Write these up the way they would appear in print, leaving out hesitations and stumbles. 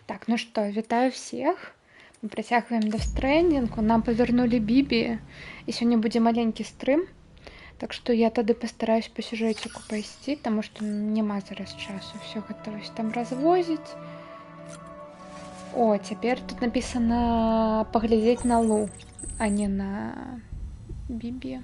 Так, ну что, вітаю всех. Мы працягваем Death Stranding. Нам павярнулі Бібі, і сёння будзе маленькі стрым. Так што я тады пастараюсь па сюжэціку пайсці, таму што няма зараз часу всё гатовасць там развозіць. О, цяпер тут напісана паглядзець на Лу, а не на Бібі.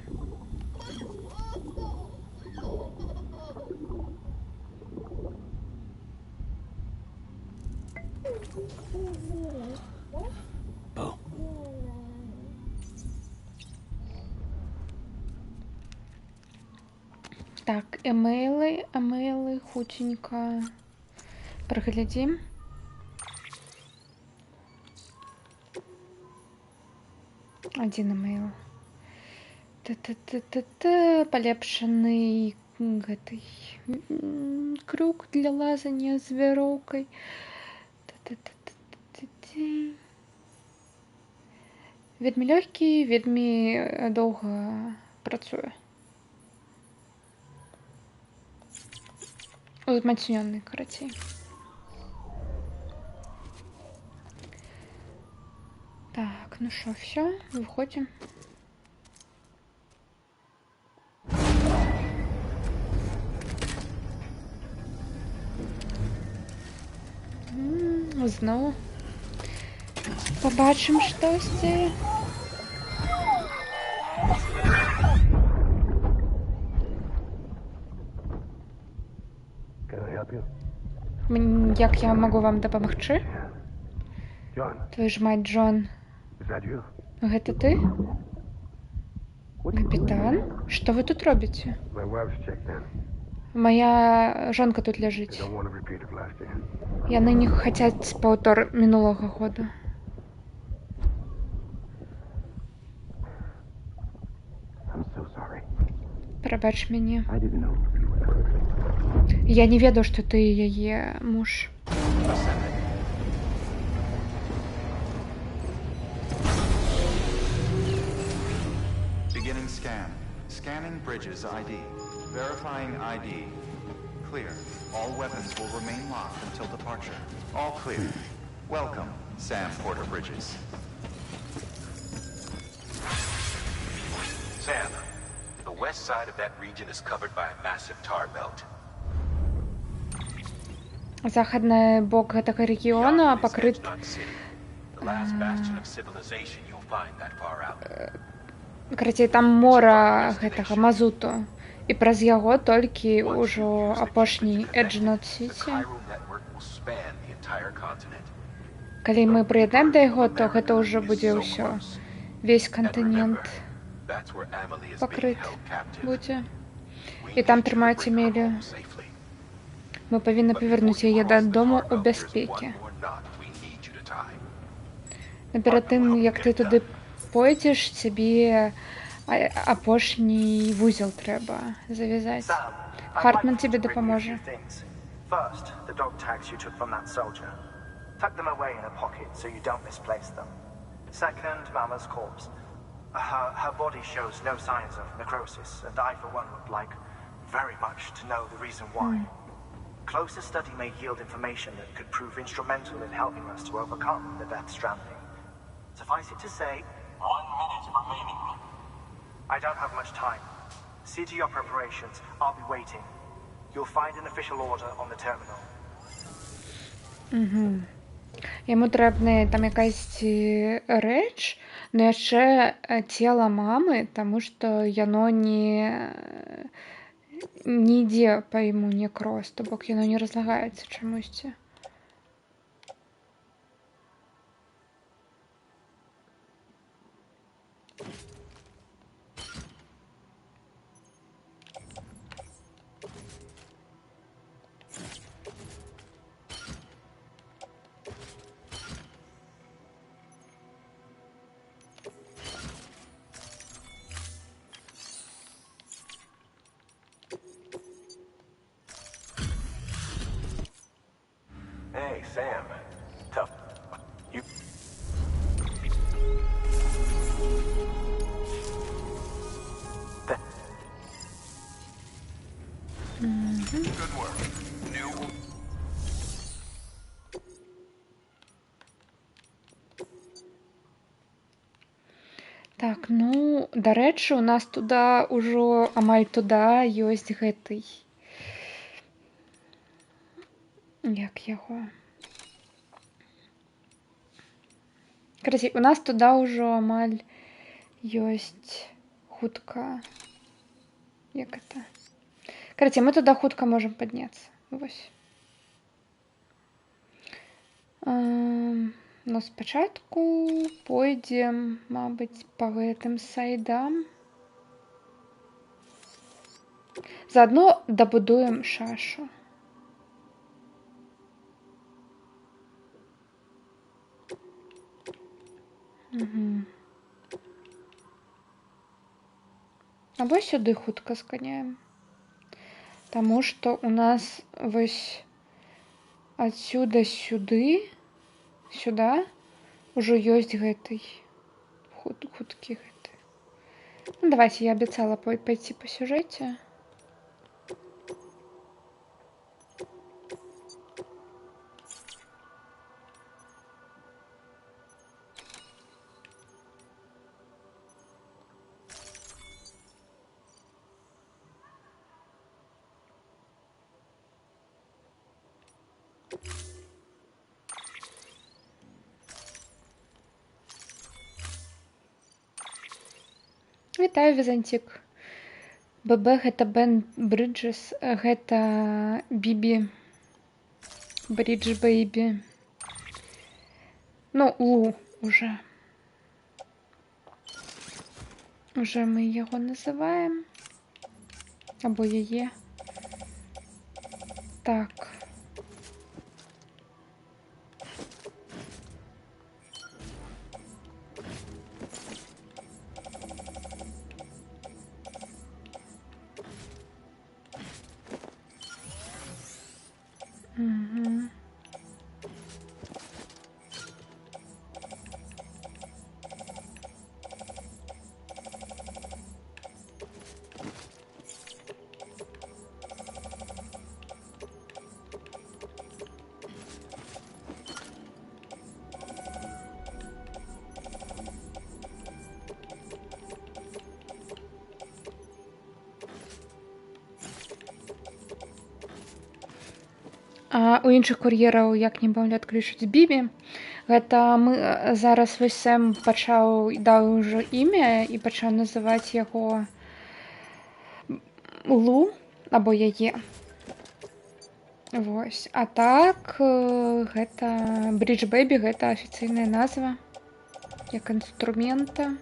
Так, эмейлы, хутенька праглядзім. Адзін эмейл. Палепшаны гэтай круг для лазання з вяроўкай. Вельмі лёгкі, вельмі доўга працуе. Узмацнённы, карацей. Так, ну что, все, выходим. Зноў побачым штосьці. Як я могу вам дапамагчы? Твою ж мать, Джон. Гэта ты? Капітан? Што вы тут робіце? Моя жонка тут ляжыць. Яны не хацяць паўтор мінулага года. Прабач мяне. Я не ведаў, што ты яе муж. Beginning scan. Scanning Bridges ID. Verifying ID. Clear. All weapons will remain locked until departure. All clear. Welcome, Sam Porter Bridges. Sam, the west side of that region is covered by a massive tar belt. Захадны бок гэтага рэгіёна пакрыт карацей, там мора гэтага мазуту, і праз яго толькі ўжо апошні Эджнот Сіці. Калі мы прыяднаем да яго, то гэта ўжо будзе ўсё. Весь кантынент пакрыт будзе. І там трымаюць Эмелію. Мы павінны павярнуць яе дадому ў бяспекі. Но перад тым, як ты туды пойдзеш, цябе апошні вузел трэба завязаць. Хартман тебе дапаможа. First, the dog tags you took from that soldier. Tuck them away in a pocket so you don't misplace them. Second, Mama's corpse. Her body shows no signs of necrosis, and I, for one, would like very much to know the reason why. Closer study may yield information that could prove instrumental in helping us to overcome the Death Stranding. Suffice it to say, 1 minute remaining. I don't have much time. See to your preparations. I'll be waiting. You'll find an official order on the terminal. Яму трэбна там якасьці рэч, но яшчэ цела мамы, таму што яно не ідзе па яму некроз, то бок яно не разлагаецца чамусьці. Hey, Sam. Tough. You... Good work. New... Так, ну, дарэчы, у нас туда ўжо амаль туда ёсць гэты. Як яго? Карацей, у нас туда ўжо амаль ёсць хутка. Як это? Карацей, мы туда хутка можам падняцца. Вось. Но спачатку пойдзем, мабыць, па гэтым сайдам. Заадно дабудуем шашу. Або сюды хутка сканяем. Таму што у нас вось адсюда сюды, сюда ўжо ёсць гэты хуткі гэты. Ну, давайте, я абяцала пойти по сюжэце. Вітаю, Візантик. ББ гэта Бен Бриджес, гэта Бібі. Бридж Бэйбі. Ну, Лу уже. Уже мы яго называем. Або яе. Так. А у іншых кур'ераў як-небудзь адключыць Бібі. Гэта мы зараз вось Сэм даў ўжо імя і пачаў называць яго Лу або яе. Вось. А так, гэта Бридж Бэйбі, гэта афіцыйная назва як інструмента.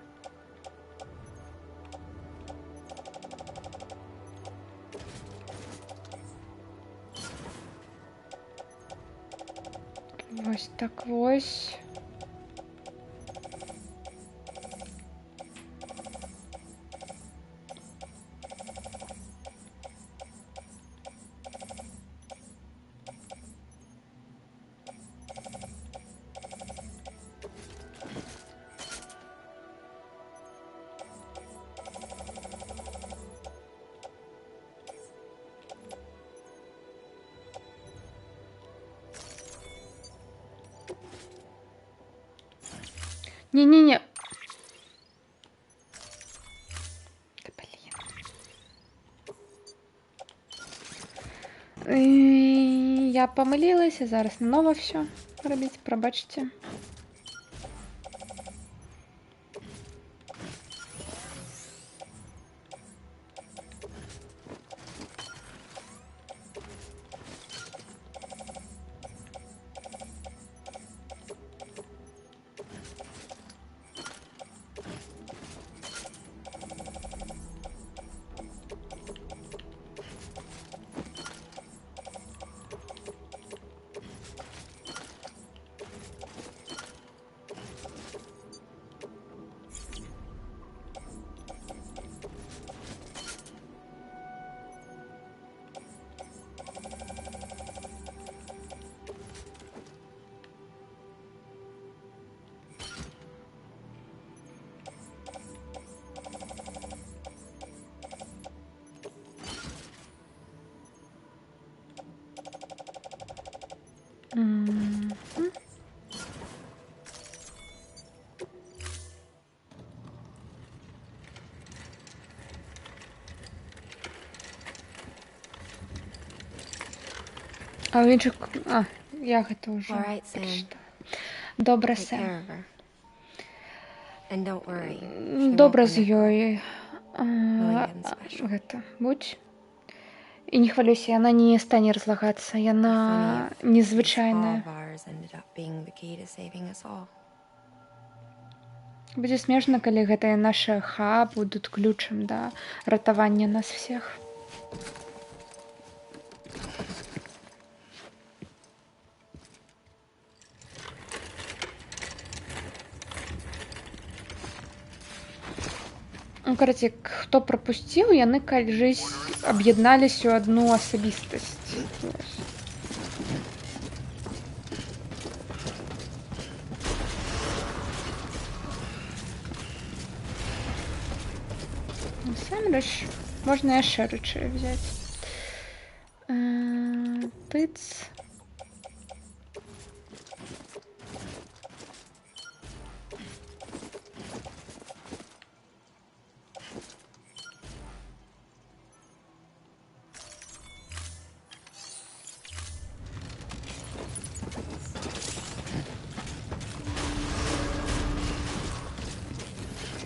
Вось так вось. Не-не-не. Да блин. Я помылилась, и зараз наново все робить, пробачьте. А ў іншых... А, я гэта ўжо All right, Sam. прачытала. Добра, Take Сэм. care of her. And don't worry. She Добра won't з end up ёй. Milligan special. Гэта, будь. І не хвалюйся, яна не стане разлагацца. Яна Funny if this fall незвычайная. of ours ended up being the key to saving us all. Будзе смешна, калі гэтыя нашы ха будуць ключам да ратавання нас всех. Ну, караце, хто прапусціў, яны калісь аб'ядналіся ў адну асабістасць. Вось. Насамрэч, можна яшчэ рэчы взяць. Тыц.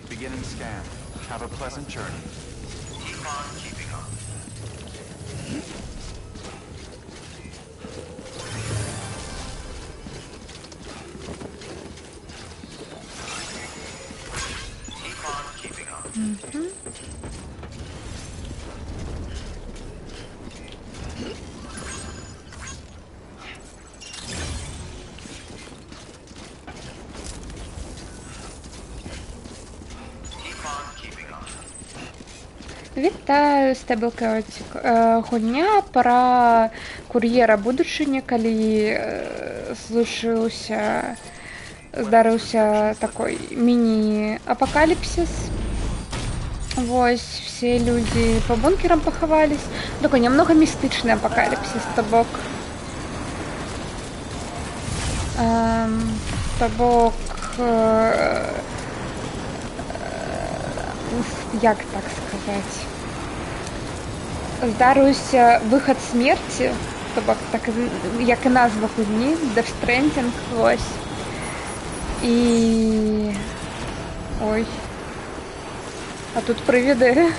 Beginning scan. Have a pleasant journey. Keep on keeping on. Keep on keeping on. Keep on keeping on. Вітаю, Стеблкеотик. Гульня пра кур'ера будучыні, калі здарыўся такой міні-апакаліпсіс. Вось, все людзі по бункерам пахавались. Такой немного містычны апакаліпсіс, то бок, як так сказаць, здарыўся выхад смерці, то бок, так як і назва гульні, Death Stranding, вось. І... Ой. А тут прывіды.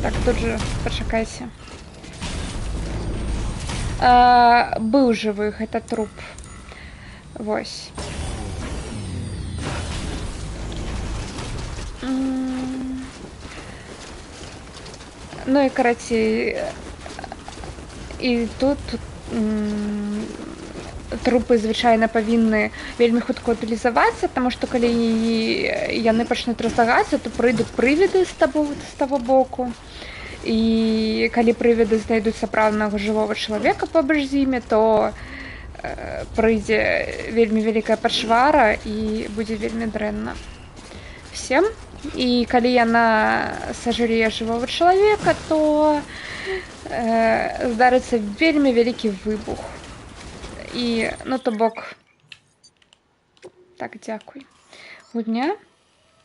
Так, тут же, пачакайся. Быў жывы, гэта труп. Вось. Ну і карацей, і тут трупы звычайна павінны вельмі хутка утылізавацца, таму што калі яны пачнуць разлагацца, то прыйдуць прывіды з таго боку. І калі прывіды знайдуць сапраўднага жывога чалавека побач з імі, то прыйдзе вельмі вялікая пачвара і будзе вельмі дрэнна всем. І калі яна сажре жывога чалавека, то здарыцца вельмі вялікі выбух. І, ну, то бок... Так, дзякуй. Гульня?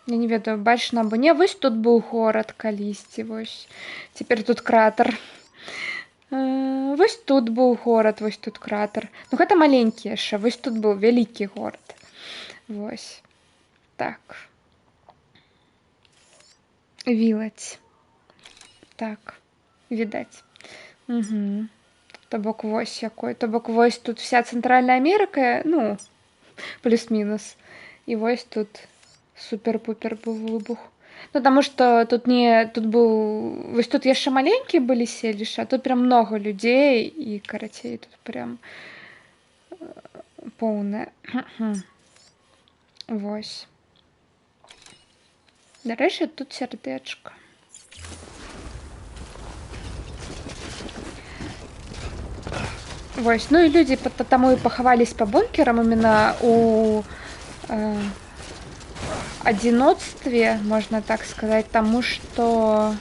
Я не ведаю, бачна або не. Вось тут быў горад калісьці, вось. Цяпер тут кратер. Вось тут быў горад, вось тут кратер. Ну, гэта маленькі яшчэ, вось тут быў вялікі горад. Вось. Так. Вілаць. Так, відаць. Угу. То бок вось якой. То бок вось тут вся Цэнтральная Амерыка, ну, плюс-мінус. І вось тут супер-пупер быў выбух. Ну, таму што тут быў... Вось тут яшчэ маленькія былі селішчы, а тут прям много людзей, і, карацей, тут прям поўнае. Вось. Дарэчы, тут сярдэчка. Вось, ну і людзі таму і пахавались па бункерам именно у адзіноцтве, можна так сказаць, таму што...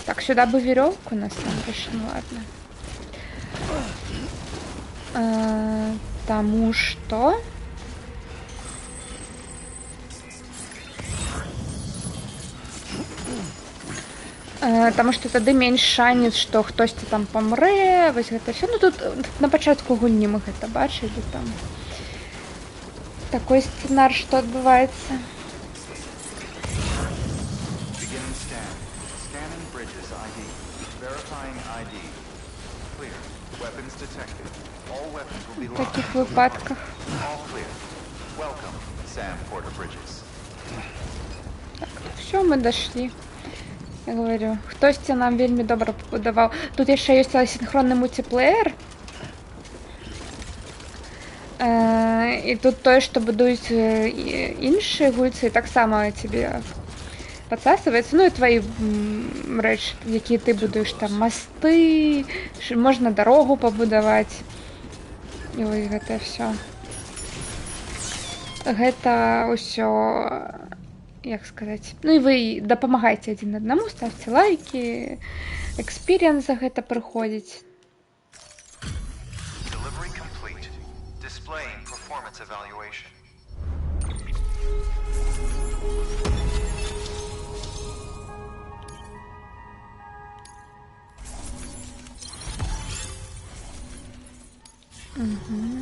Так, сюда бы верёвку насамрэч, ну ладно. Таму што... Таму што тады менш шанец, што хтосьці там памрэ, вось гэта ўсё. Ну тут на пачатку гульні мы гэта бачылі, там такой сцэнар, што адбываецца. Beginning scan. Scanning bridges ID. Verifying ID. Clear. Weapons detected. All weapons will be В locked. такіх выпадках. All clear. Welcome, Sam Porter Bridges. Все, мы дошли. Я говорю, хтосьці нам вельмі добра пабудаваў. Тут яшчэ ёсць асінхронны мультиплеер. І тут тое, што будуюць іншыя гульцы, таксама цябе падсасваецца. Ну і твои рэчы, якія ты будуеш, там масты, можна дарогу пабудаваць. І вось гэта все. Гэта ўсё, як сказаць. Ну і вы дапамагайце адзін аднаму, ставце лайки, экспіріенс за гэта прыходзіць. Delivery complete. Displaying performance evaluation.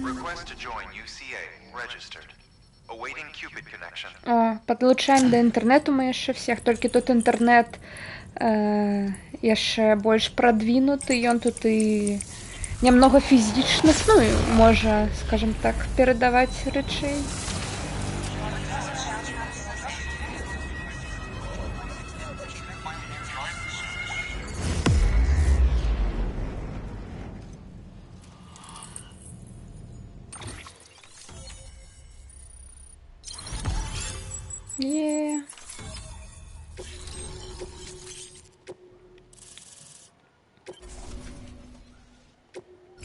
Request to join UCA. Registered. Awaiting Cupid connection. О, падлучаем да інтэрнэту мы яшчэ всех, толькі тут інтэрнэт яшчэ больш прадвінуты, ён тут і нямнога фізічных, ну і можа, скажем так, перадаваць рэчэй. Yeah.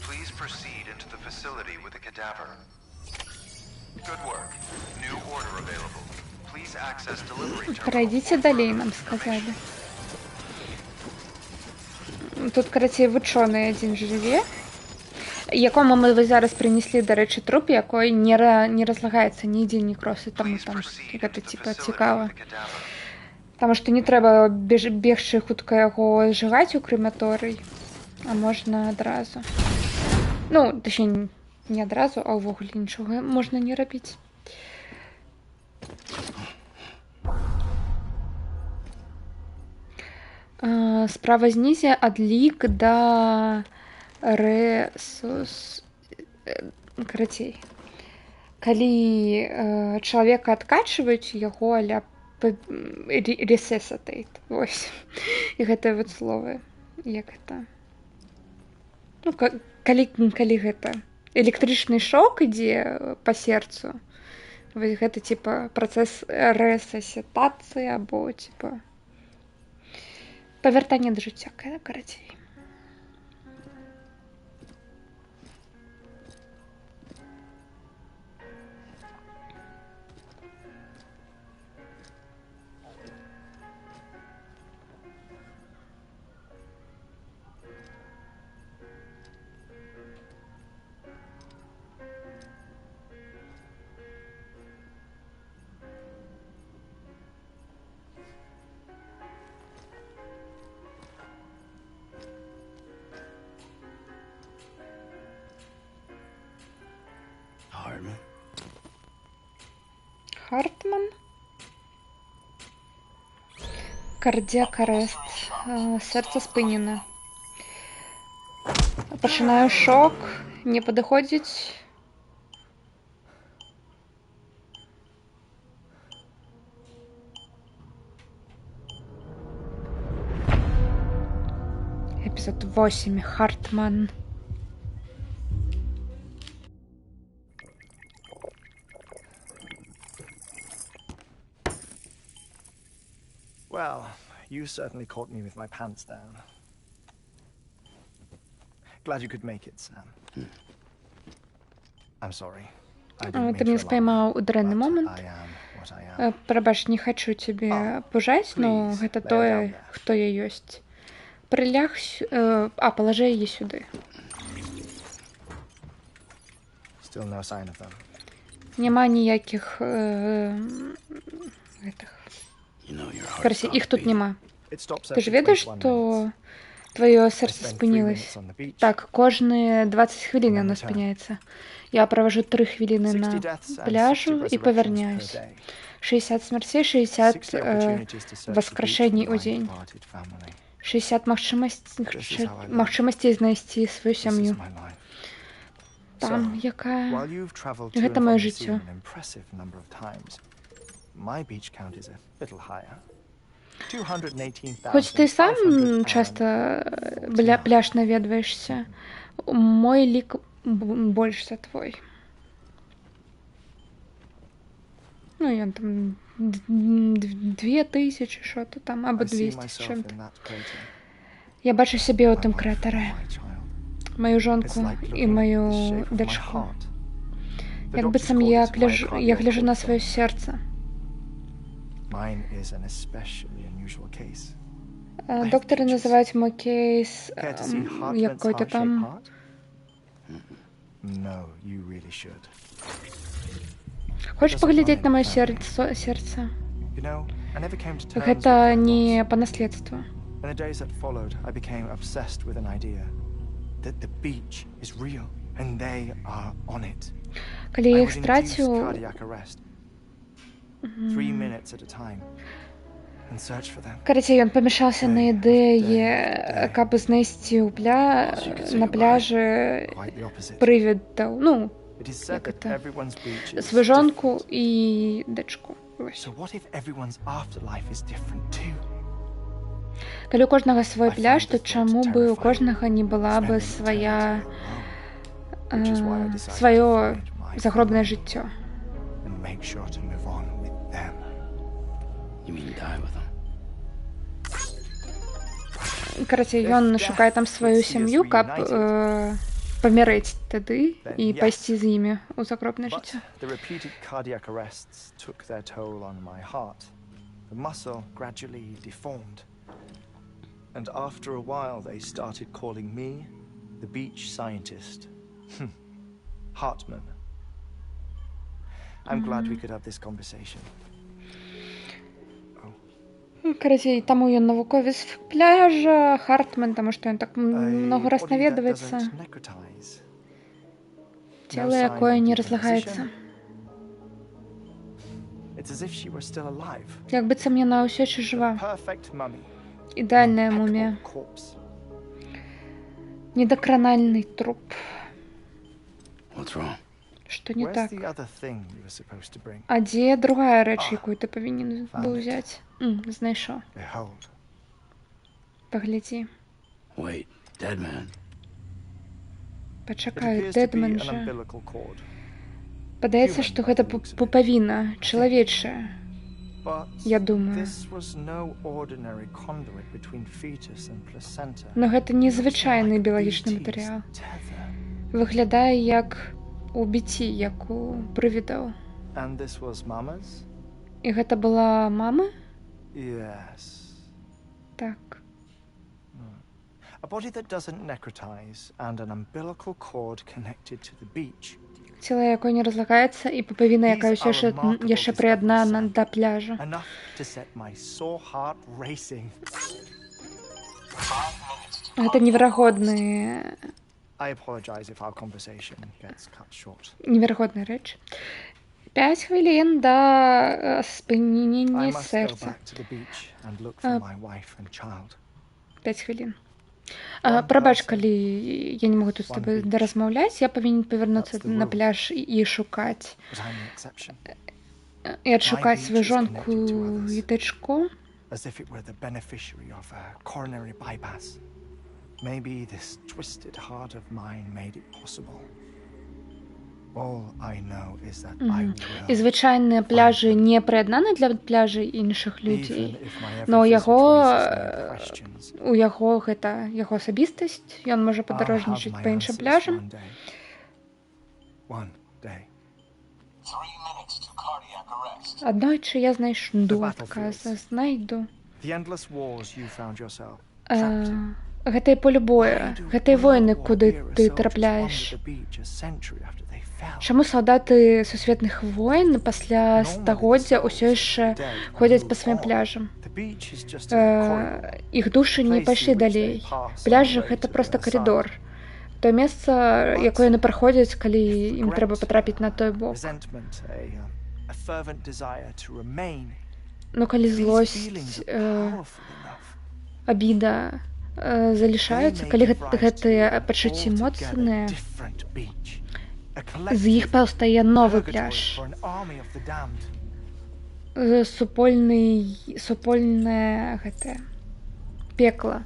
Please proceed into the facility with a cadaver. Good work. New order available. Please access delivery terminal. Пройдите далей, нам сказали. Тут, карацей, вучоны адзін жыве, якому мы зараз прынеслі, дарэчы, труп, якой не разлагаецца нідзе, не кросіць, таму там гэта типа цікава. Таму што не трэба бегчы хутка яго зжигаць у крэматорый, а можна адразу. Ну, точнее, не адразу, а ўвогуле нічога можна не рабіць. Справа знізе адлік да карацей. Калі чалавека адкачваюць, яго аля resuscitate. Вось. І гэтыя вот словы. Як гэта? Ну, калі гэта электрычны шок ідзе па сэрцу. Вось гэта типа працэс рэсусітацыі або типа павяртанне да жыцця, карацей. Хартман. Кардіак арест. Серце спынена. Пачынаю шок. Не падыходзіць. Эпизод 8. Хартман. Well, you certainly caught me with my pants down. Glad you could make it, Sam. I'm sorry. Ты меня споймал у дрэнны момент. Прабач, не хочу тебе пужаць, но гэта тое, хто я ёсць. Прыляг, палажы яе сюды. Няма ніякіх гэтых. Карацей, іх тут няма. Ти ж ведаєш, що твоє серце спинилось? Так, кожні 20 хвилин воно спиняється. Я провожу 3 хвилини на пляжу і поверняюсь. 60 смертей, 60 воскрешений у день. 60 магчимостей знайти свою сім'ю. Там, яка... Гэта моє життя. Хоць ты сам часто пляж наведваешься, мой лік больш за твой. Ну, ён там 2000, що-то там, або 200 з чим-то. Я бачу себе у тым кратары. Мою жонку і мою дачку. Як быццам я гляжу на сваё сердце. Доктори називають мой кейс якой-то там. Хочеш поглядеть на моё сердце? Гэта не по наследству. Калі я іх страціў, карацей, ён памяшаўся на ідэі, каб знайсці на пляжы прывідаў, ну, як это, сваю жонку і дачку. Калі у кожнага свой пляж, то чаму бы у кожнага не была бы сваё загробнае жыццё? Карацей, ён шукае там сваю сям'ю, каб памерэць тады і пайсці з імі ў загробнае жыццё. And after a while, they started calling me the beach scientist. Hartman. I'm glad we could have this conversation. Карацей, таму ён навуковец пляжа, Хартман, таму што ён так много раз наведваецца. Цела, якое не разлагаецца. Як быццам яна ўсё яшчэ жыва. Ідэальная мумія. Недакранальны труп. Што не так? А дзе другая рэч, якую ты павінен быў узяць? Знайшоў. Паглядзі. Пачакай, Дэдман жа. Падаецца, што гэта пупавіна, чалавечая. Я думаю. Но гэта незвычайны біялагічны матэрыял. Выглядае як у біці, як у прывідаў. І гэта была мама? Так. Цела, якое не разлагаецца, і пупавіна, якая ўсё яшчэ прыяднана да пляжа. Гэта неверагодная рэч. 5 хвілін да спынення сэрца. 5 хвілін. Прабач, калі я не могу тут з тобой даразмаўляць, я павінен павярнуцца на пляж і шукаць. І адшукаць сваю жонку і дачку. І звычайныя пляжы не прыяднаны для пляжай іншых людзей, но у яго гэта яго асабістасць, ён можа падарожнічаць па іншым пляжам. Аднойчы я знайду адказ, знайду. Гэта і поле боя, гэта і войны, куды ты трапляеш. Чаму салдаты сусветных войн пасля стагоддзя ўсё яшчэ ходзяць па сваім пляжам? Іх душы не пайшлі далей. Пляжы — гэта проста карыдор. Тое месца, якое яны праходзяць, калі ім трэба патрапіць на той бок. Ну, калі злосць, абіда залішаюцца, калі гэтыя пачуцці моцныя, з іх паўстае новы пляж. Супольнае гэтае пекла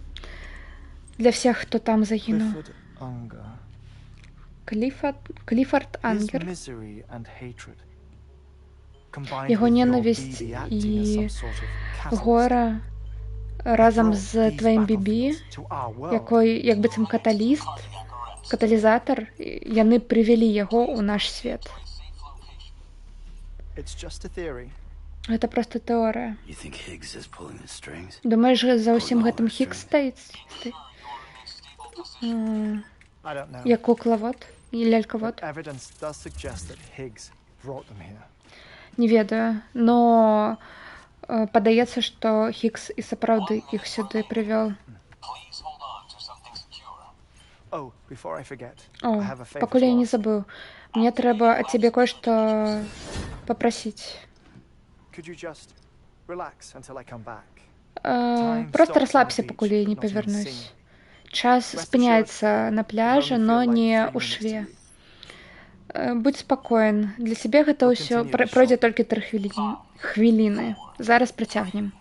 для всех, хто там загінуў. Кліфард Ангер. Яго ненавісць і гора разам з тваім бібі, якой як быццам каталізатар, яны прывялі яго ў наш свет. Гэта проста тэорыя. Думаеш, за ўсім гэтым Хіггс стаіць? Як куклавод і лялькавод? Не ведаю, но падаецца, што Хіггс і сапраўды іх сюды прывёў. О, пакуль я не забыў. Мне трэба ад цябе кое-што папрасіць. Просто расслабься, пакуль я не павярнусь. Час спыняецца на пляжы, но не ў шве. Будь спакоен. Для цябе гэта ўсё пройдзе толькі 3 хвіліны. Зараз працягнем.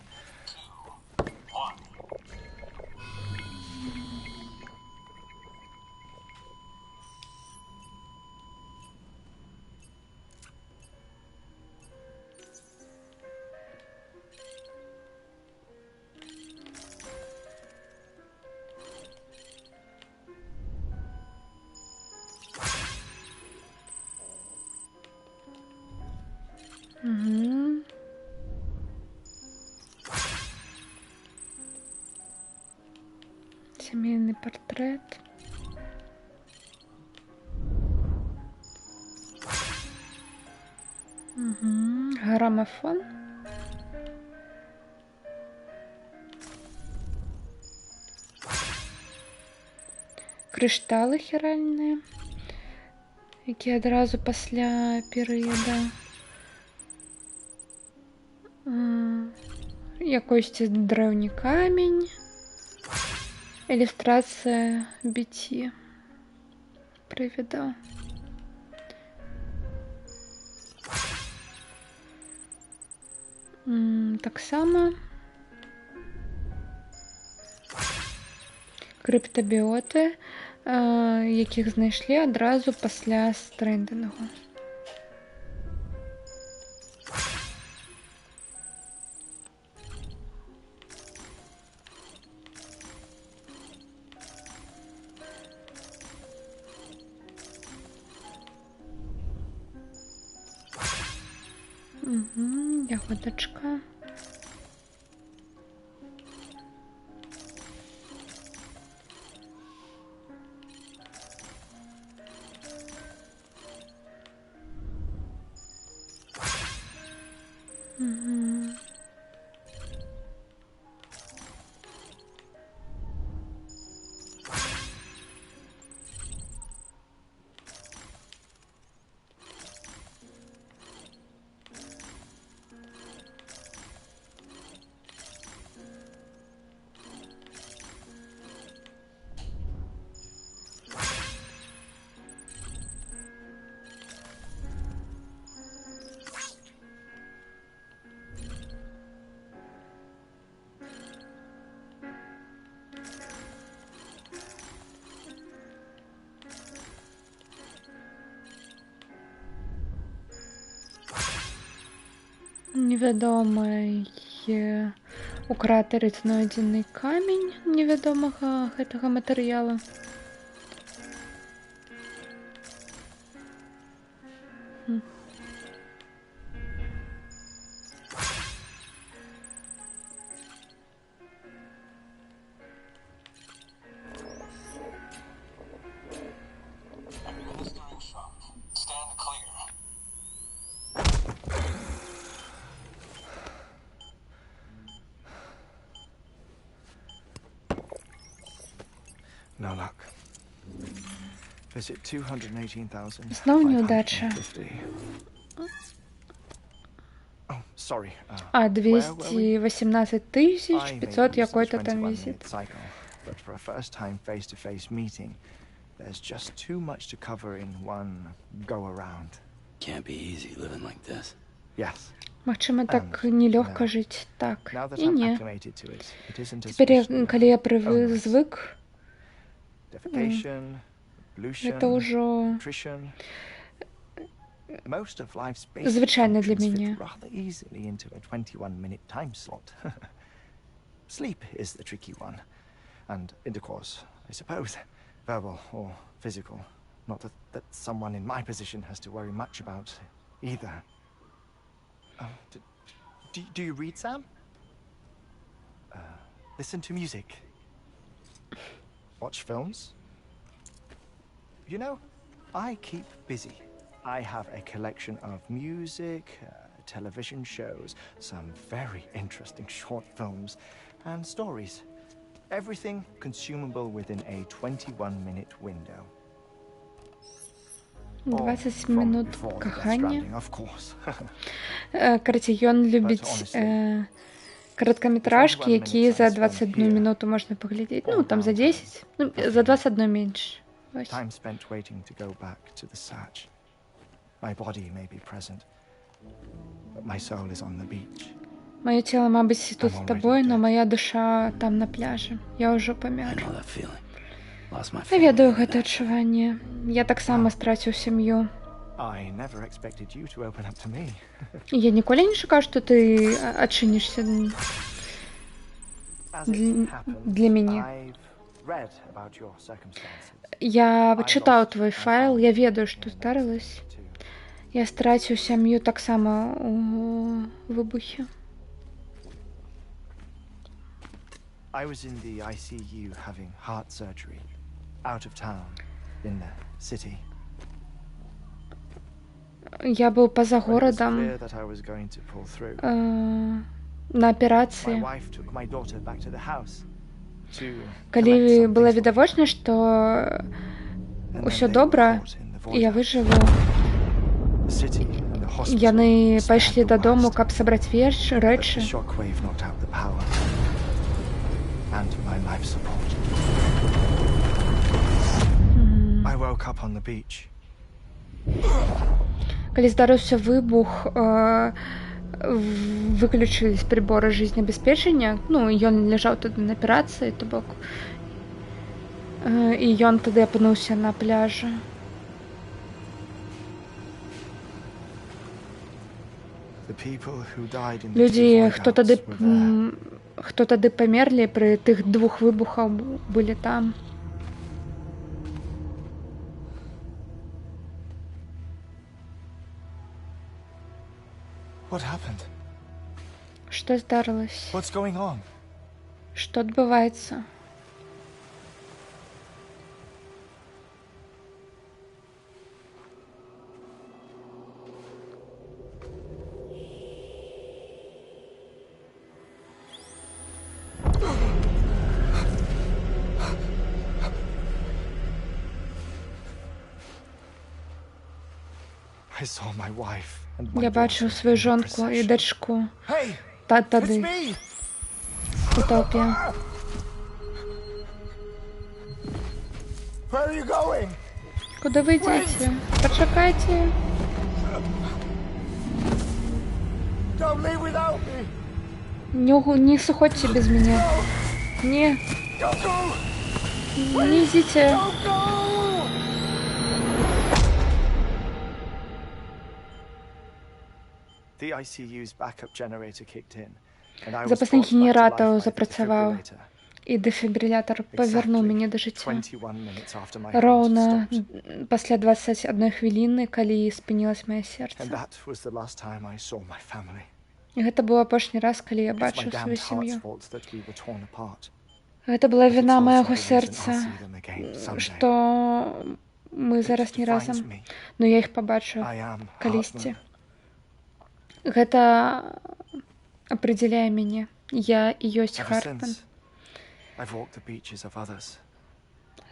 Сімейны партрэт. Грамафон. Крышталы хіральныя, якія адразу пасля перыяда. Якойсьці древні камінь. Ілюстрація біці привіда. Таксама крыптабіоти, якіх знайшлі адразу пасля стрендингу. Ягодочка. Невядомы у кратары знойдзены камень невядомага гэтага матэрыялу. No luck. Visit 218,000. Снова неудача. Oh, sorry. А, Where were we? 218 500 какой-то там визит. But for a first-time face-to-face meeting, there's just too much to cover in one go-around. Can't be easy living like this. Yes. Магчыма, так нелёгка жыць так. Now that І I'm не. acclimated to it, it isn't as Теперь, stressful калі я now. звык, Defecation, pollution, это ўжо nutrition. Most of life's звычайна basic для functions мяне. fit rather easily into a 21-minute time slot. Sleep is the tricky one. And intercourse, I suppose, verbal or physical. Not that someone in my position has to worry much about either. Do you read, Sam? Listen to music. Watch films. You know, I keep busy. I have a collection of music, television shows, some very interesting short films, and stories. Everything consumable within a 21-minute window. 20 минут кахання. Of course. Караці, ён любіць кароткаметражкі, якія за 21 минуту можна паглядзець. Ну, там за 10, ну, за 21 менш. Time spent waiting to go back to the Satch. My body may be present, but my soul is on the beach. Маё цело, мабыць, тут з табой, но моя душа там на пляжы. Я ўжо I памер. know that feeling. Lost my Я family. ведаю гэта адчуванне. Я таксама страціў сям'ю. I never expected you to open up to me. Я ніколі не чакаў, што ты адчынішся As it happened, для мяне. I've read about your circumstances. Я чытаў твой файл, я ведаю, што здарылася. Я страціў сям'ю таксама у выбухе. I was in the ICU having heart surgery, out of town, in the city. Я быў па-за When it was горадам clear that I was going to pull through, на my аперацыі. wife took my daughter back to the house to Калі collect some была things for me. відавочна, што And then ўсё they добра, were caught in the і я vortex. выжыву. The city and the hospital Яны spared пайшлі the дадому, worst, каб сабраць but the рэчы. shockwave knocked out the power and my life support. I woke up on the beach. Калі здарыўся выбух, выключылись приборы жизнеабеспечення. Ну, ён ляжаў тады на аперацыі, то бок. І ён тады апынуўся на пляжы. The people who died in the Людзі, two blackouts were there. хто тады памерлі пры тых двух выбухах, былі там. What happened? Што здарылася? What's going on? Што адбываецца? I saw my wife and my Я бачыў daughter сваю in the жонку і procession. дачку Hey, it's тады me! у толпе. Where are you going? Куды вы ідзеце? Пачакайце. Don't leave without me! Не сыходзьце без мяне. Не, Don't go! не ідзіце. Don't go! The ICU's backup generator kicked in, and I was Запасны brought back to генератор life by the запрацаваў. defibrillator. І дэфібрилятор павярнуў мяне да жыцця. 21 minutes after my heart Роўна stopped. пасля 21 хвіліны, калі спынілася маё And сэрца. that was the last time I saw my family. І гэта быў апошні раз, калі я It's my бачыў damned сваю heart's сям'ю. fault that we were torn apart. Гэта была But it's віна also майго the reason I'll сэрца, see them again someday. што мы зараз не It разам. defines me. Но я іх пабачу I am калісьці. Hartman. Гэта апределяе мяне. Я і ёсць Ever Хартман. since, I've walked the beaches of others.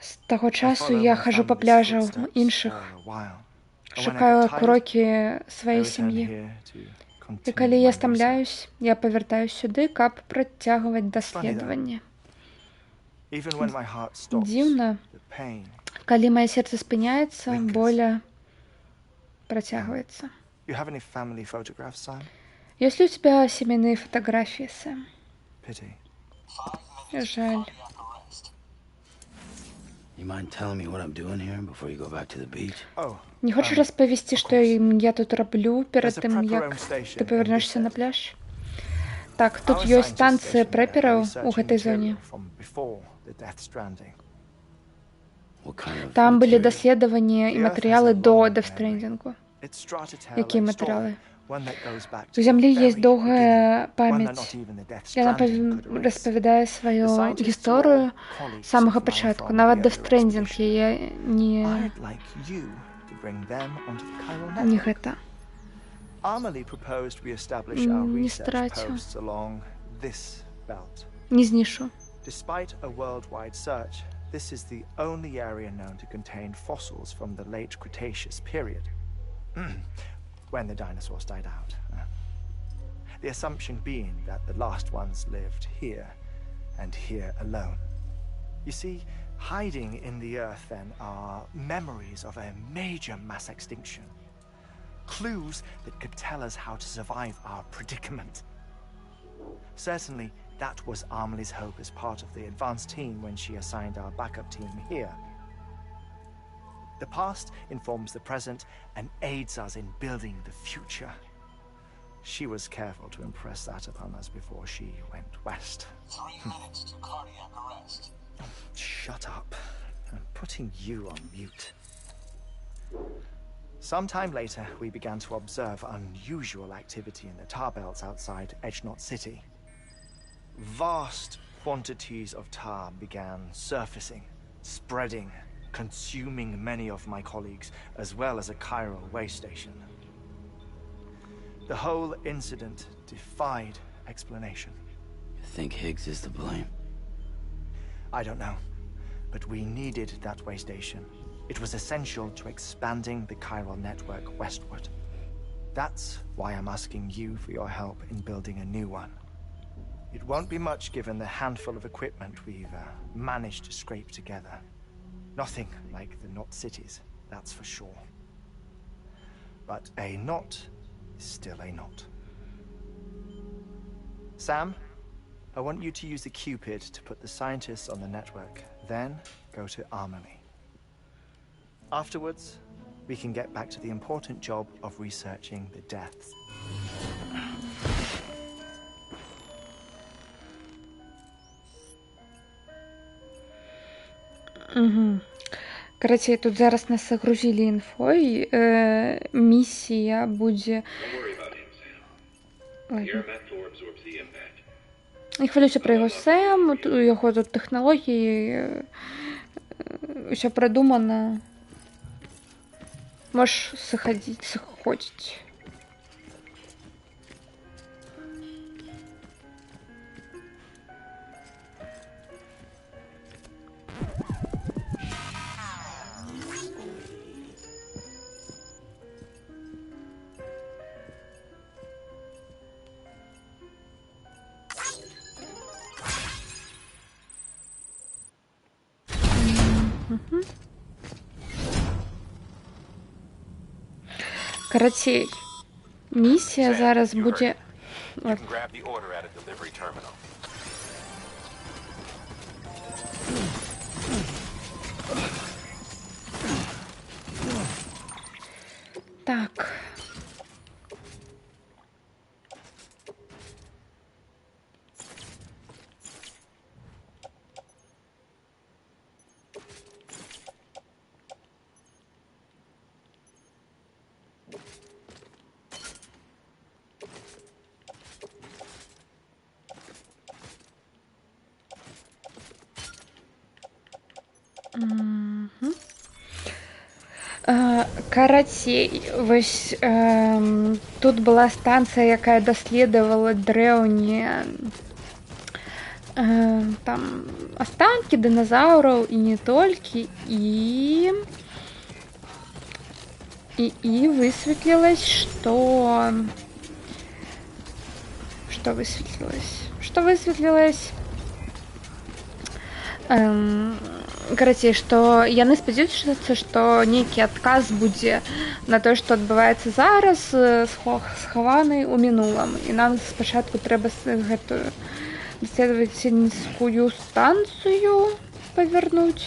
З того часу я хожу по пляжу інших, шукаю кроки своєї сім'ї. І коли я стамляюсь, я повертаюсь сюди, каб працягваць даследаванне. Дзіўна, калі маё сердце спыняецца, боля працягваецца. Есть ли у тебя семейные фотографии, Сэм? Жаль. Не хочешь распавесці, што я тут раблю перад тым, як ты павярнешся на пляж? Так, тут ёсць станцыя прэпераў у гэтай зоне. Там былі даследаванні і матэрыялы до дэфстрэндзінгу. Якія матэрыялы? У зямлі ёсць доўгая памяць. Яна распавядае сваю гісторыю з самага пачатку. Нават дэфстрэндзінг яе не гэта. Не страцю. Не знішу. This is the only area known to contain fossils from the late Cretaceous period, when the dinosaurs died out. The assumption being that the last ones lived here, and here alone. You see, hiding in the earth then are memories of a major mass extinction. Clues that could tell us how to survive our predicament. Certainly, that was Amelie's hope as part of the advanced team when she assigned our backup team here. The past informs the present and aids us in building the future. She was careful to impress that upon us before she went west. 3 minutes to cardiac arrest. Shut up. I'm putting you on mute. Sometime later, we began to observe unusual activity in the tar belts outside Edgenot City. Vast quantities of tar began surfacing, spreading, consuming many of my colleagues, as well as a chiral waste station. The whole incident defied explanation. You think Higgs is to blame? I don't know, but we needed that waste station. It was essential to expanding the chiral network westward. That's why I'm asking you for your help in building a new one. It won't be much given the handful of equipment we've managed to scrape together. Nothing like the knot cities, that's for sure. But a knot is still a knot. Sam, I want you to use the Cupid to put the scientists on the network, then go to Amelie. Afterwards, we can get back to the important job of researching the deaths. Угу. Карацей, тут зараз нас загрузілі інфой. Місія будзе... Не хвалюся пра яго, Сэм, у яго тут тэхналогіі, усё прадумана. Можаш сыходзіць. Карацей, місія зараз будзе... Так. Карацей, вось тут была станцыя, якая даследавала дрэўнія там останки динозавров и не только, и высветлилось, что высветлилось, карацей, што яны спадзяюцца, што нейкі адказ будзе на тое, што адбываецца зараз, схаваны ў мінулым, і нам спачатку трэба гэтую даследавальніцкую станцыю павярнуць,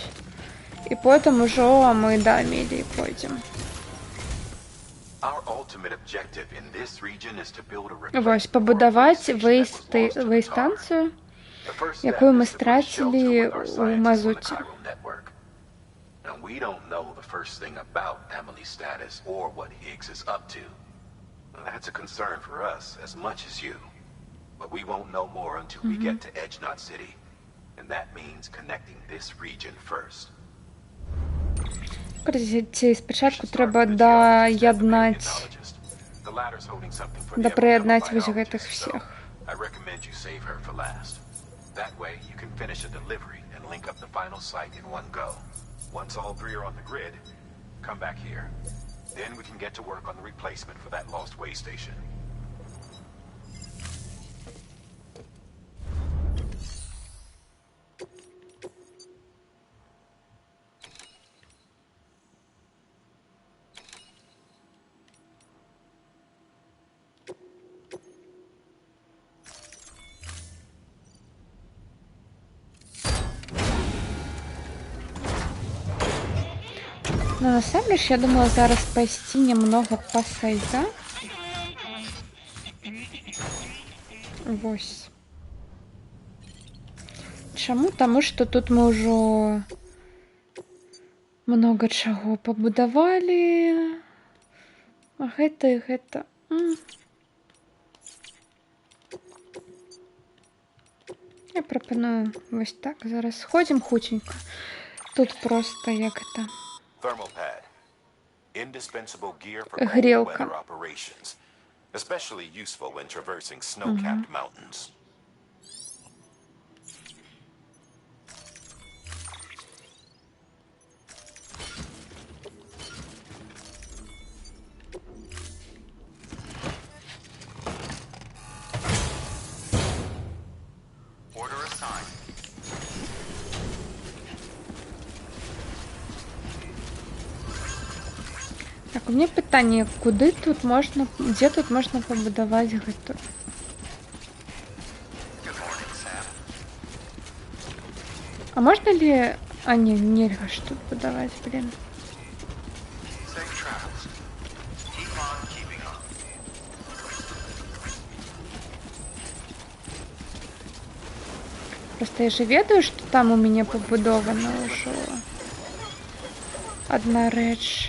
і потым ужо мы да Амеліі пойдзем. Вось, пабудаваць вэйстанцыю, якую мы страцілі ў Мазуце. We don't know the first thing about Emily's status or what Higgs is up to. That's a concern for us as much as you. But we won't know more until we get to Edge-Knot City. And that means connecting this region first. Спачатку трэба даяднаць, прыяднаць вось гэтых всех. I recommend you save her for last. That way you can finish a delivery and link up the final site in one go. Once all three are on the grid, come back here. Then we can get to work on the replacement for that lost way station. Но насамрэч, я думала зараз пайсці немного па сайта. Вось. Чаму? Таму што тут мы ўжо много чаго пабудавалі. Гэта. Я прапаную вось так. Зараз сходзім хутенька. Тут просто як это. Thermal pad. Indispensable gear for Грелка. cold weather operations. Especially useful when traversing snow-capped mountains. Order assigned. Так, у меня пытанне, дзе тут можна пабудаваць гэту? А можна ли... А, не, нельга ж тут будаваць, блин. Просто я же ведаю, што там у мяне пабудована ўжо адна рэч.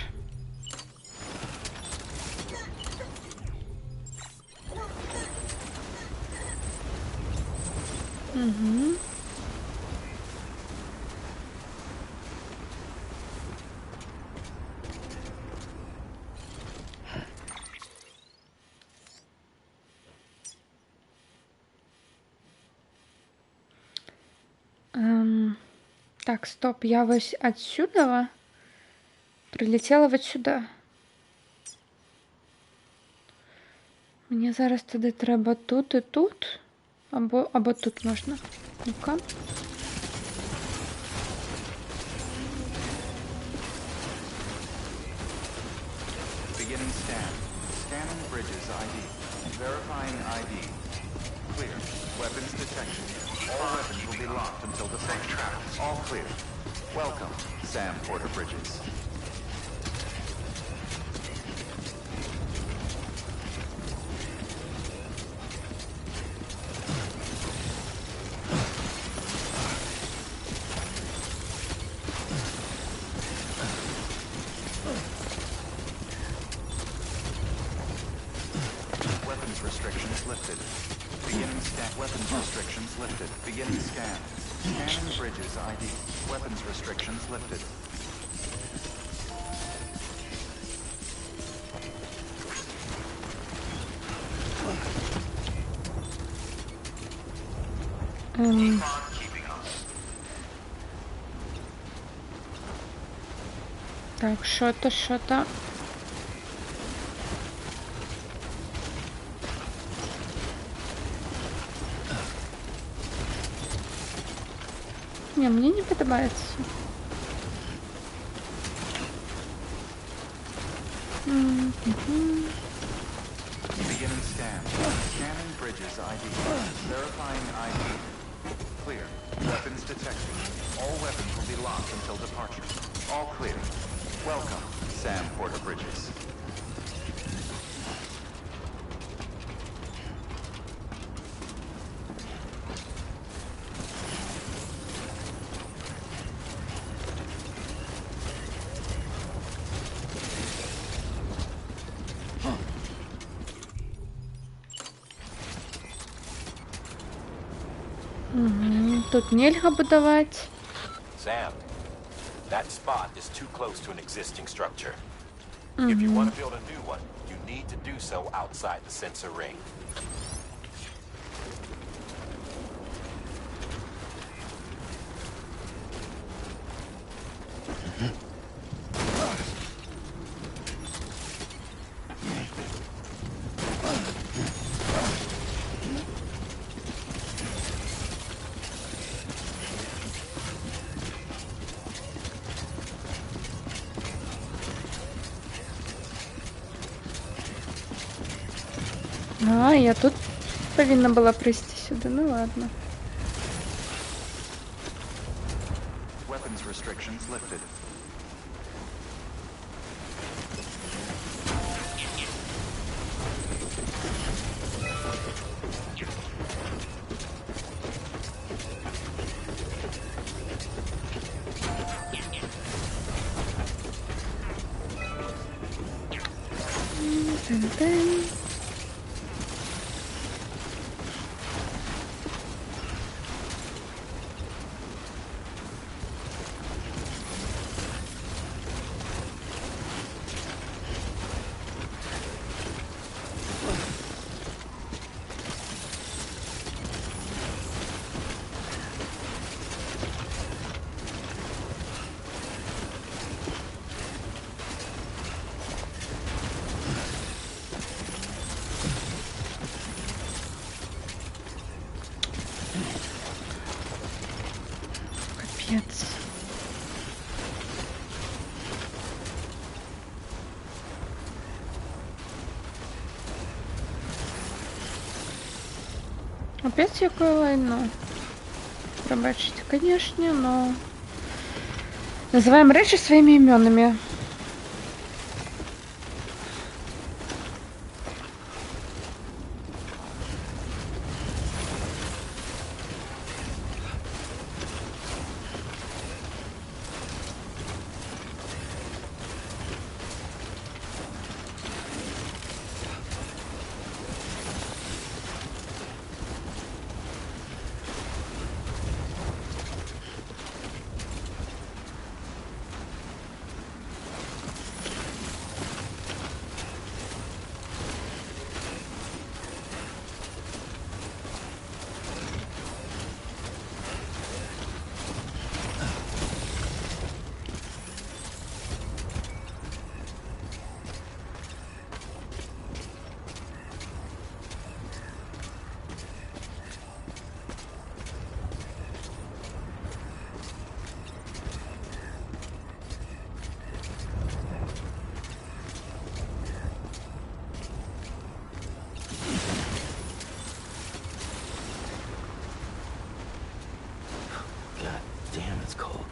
Угу. Так, стоп, я вось отсюда прилетела вот сюда. Мне зараз тады трэба тут и тут. Або тут можна. Ну-ка. Beginning scan. Scanning bridges ID. Verifying ID. Clear. Weapons detection. All weapons will be locked until the safe travels. All clear. Welcome, Sam Porter Bridges. Restrictions lifted. Beginning scan. Weapons restrictions lifted. Beginning scan. Scanning bridges ID. Weapons restrictions lifted. Ем, Так, що-то, що-то. Не, мне не подобается. Beginning scan. Scanning bridges ID. Verifying ID. Clear. Weapons detected. All weapons will be locked until departure. All clear. Welcome, Sam Porter Bridges. Тут нельзя будовать. Sam, that spot is too close to an existing structure. If you want to build a new one, you need to do so outside the sensor ring. А, я тут повинна была прийти сюда. Ну ладно. Weapons restrictions lifted. Тын-тын. Капец. Опять якую войну? Пробачите, конечно, но... Называем речи своими именами. God damn, it's cold.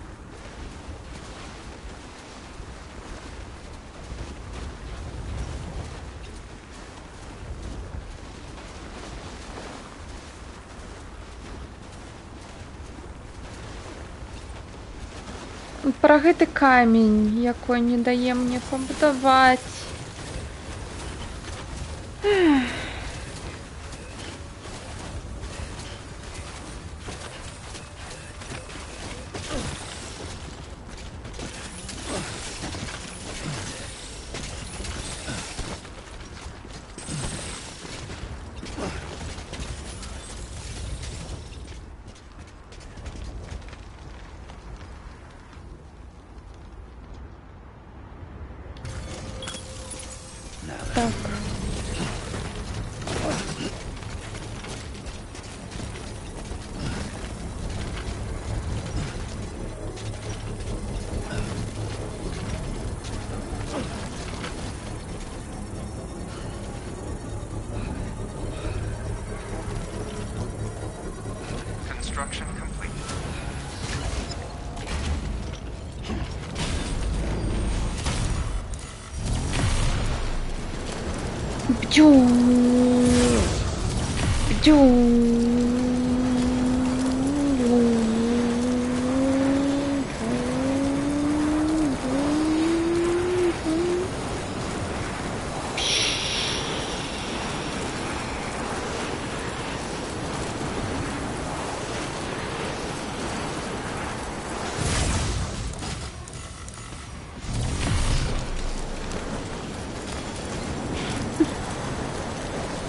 Про гэты камень, якой не дае мне пабудаваць. Так. Construction complete. Бдю. Бдю.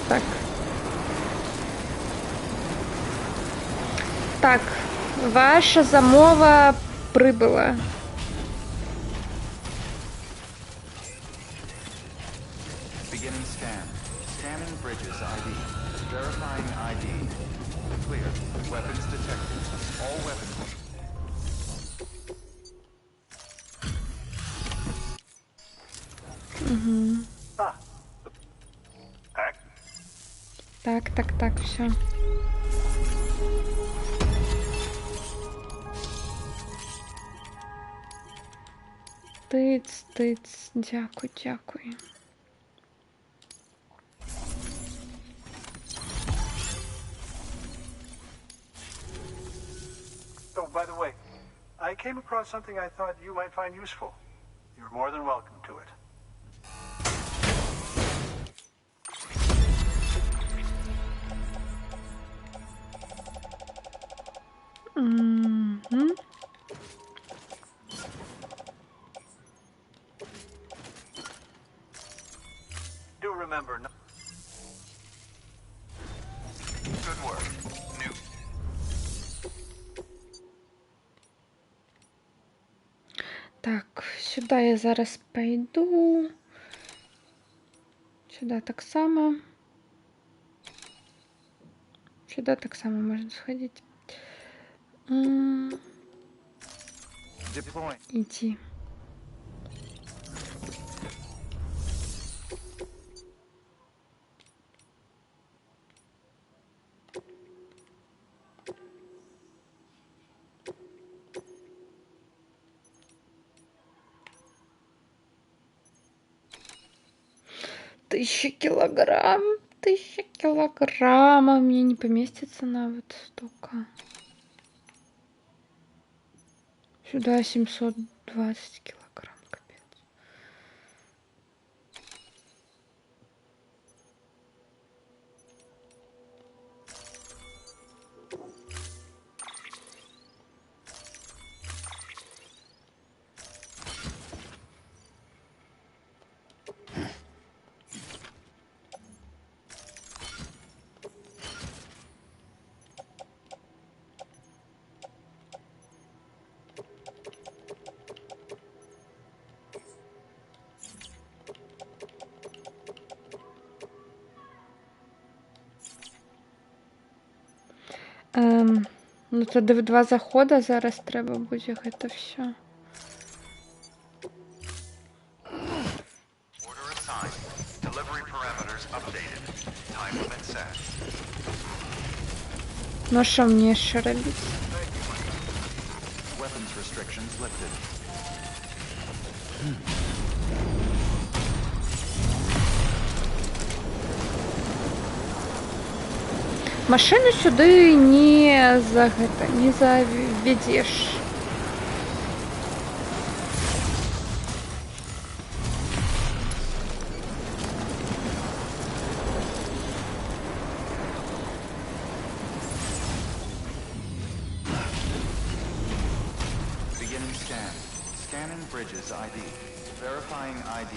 Так. Так, ваша замова прибыла. Beginning scan. Scanning bridges ID. Verifying ID. Clear. Weapons detected. All weapons. Ah. Heck. Так, все. Тиць, дякую. Oh, by the way, I came across something I thought you might find useful. You're more than welcome to it. Угу. Do remember. Good work. New. Так, сюди я зараз пойду. Сюди так само. Сюди так само можна сходити. Deploy. Иди. Тысяча килограммов. Мне не поместится на вот столько. Сюда 720 килограмм, капец. Ну, тоді в 2 заходи зараз треба буде це все. Order assigned. Delivery parameters updated. Time limit set. Ну, а що мені ще робити? Weapons restrictions lifted. Машину сюди не заведешь. Beginning scan. Scanning bridges ID. Verifying ID.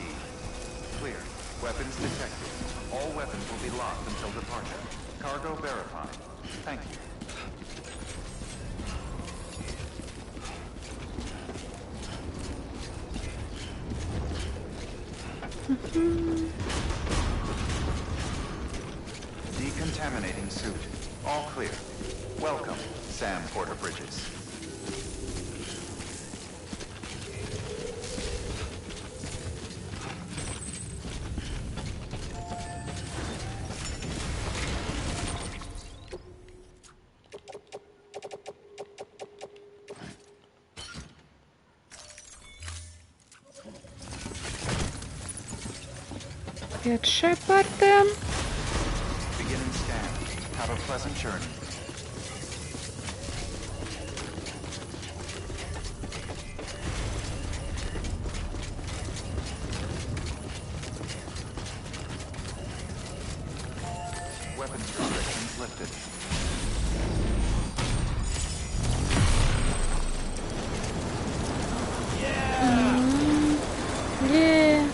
Clear. Weapons detected. All weapons will be locked until departure. Cargo verified. Thank you. Decontaminating suit. All clear. Welcome, Sam Porter Bridges. Привет, Шепард. Beginning scan. Have a pleasant journey. Weapons restrictions lifted. Yeah.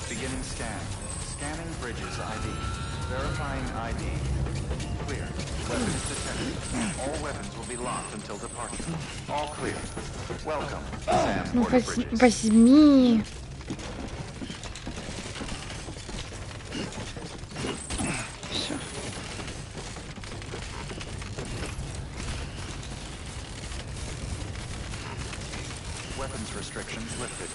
Beginning scan. Scanning Bridges ID. Verifying ID. Clear. Weapons detected. All weapons will be locked until departure. All clear. Welcome, Sam Ну Porter Bridges. возьми. Всё. Weapons restrictions lifted.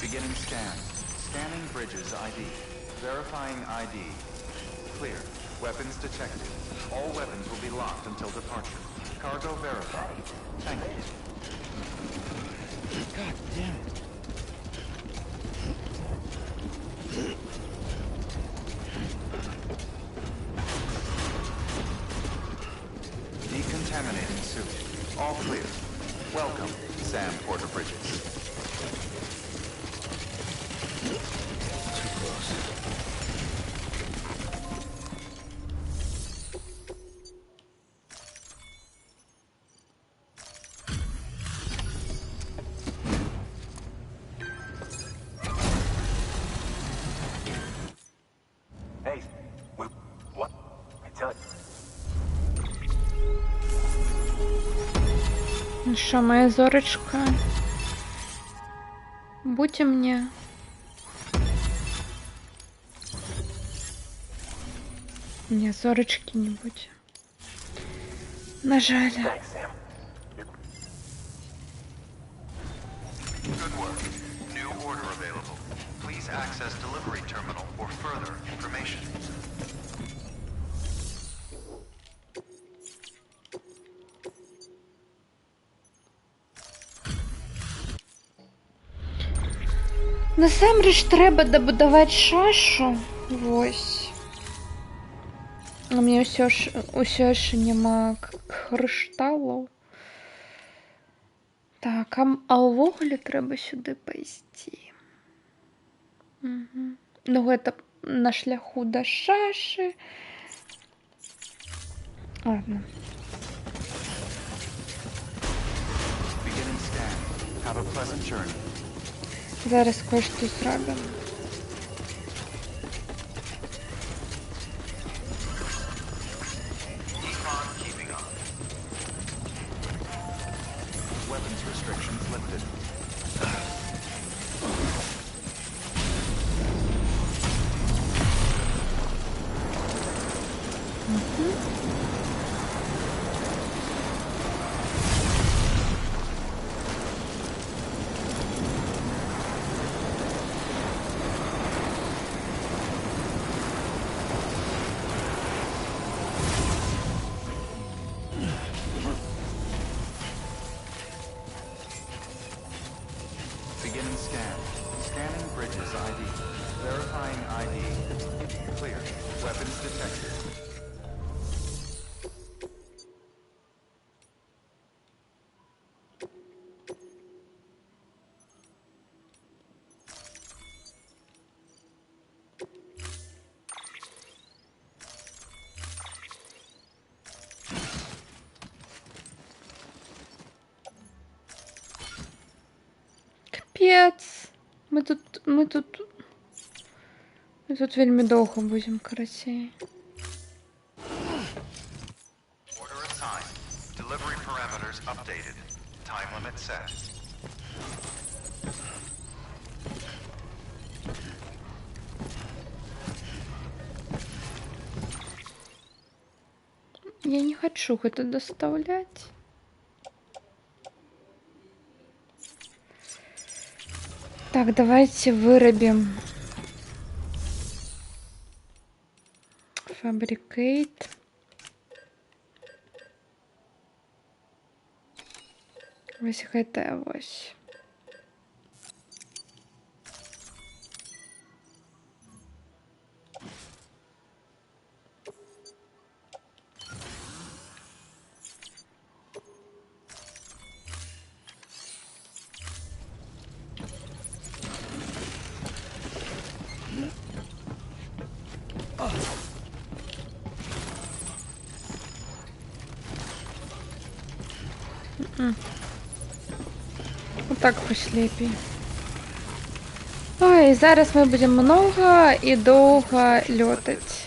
Beginning scan. Scanning Bridges ID. Verifying ID. Clear. Weapons detected. All weapons will be locked until departure. Cargo verified. Thank you. God damn it. Decontaminating suit. All clear. Welcome, Sam Porter Bridges. Too close. Hey, what? I tell you. Ну что, моя Зорочка? Будь мне. Не, Зорочки не будь. На жаль. Thanks, Sam. Good work. New order available. Please access delivery terminal for further information. Насамрэч трэба дабудаваць шашу. Вось. У меня ўсё яшчэ няма крышталаў. Так, а ўвогуле трэба сюды пайсці. Ну гэта на шляху да шашы. Ладно. Beginning scan. Have a pleasant journey. Зараз кое-што зробім. Decon keeping on. Weapons restrictions lifted. Beginning scan. Scanning Bridges ID. Verifying ID. Clear. Weapons detected. Капец. Мы тут вельмі доўга будзем, карацей. Order assigned. Delivery parameters updated. Time limit set. Я не хочу гэта даставляць. Так, давайте вырабім Fabricate. Вось гэтая вось. Вот так хоч лепей. Ой, зараз мы будем много и долго летать.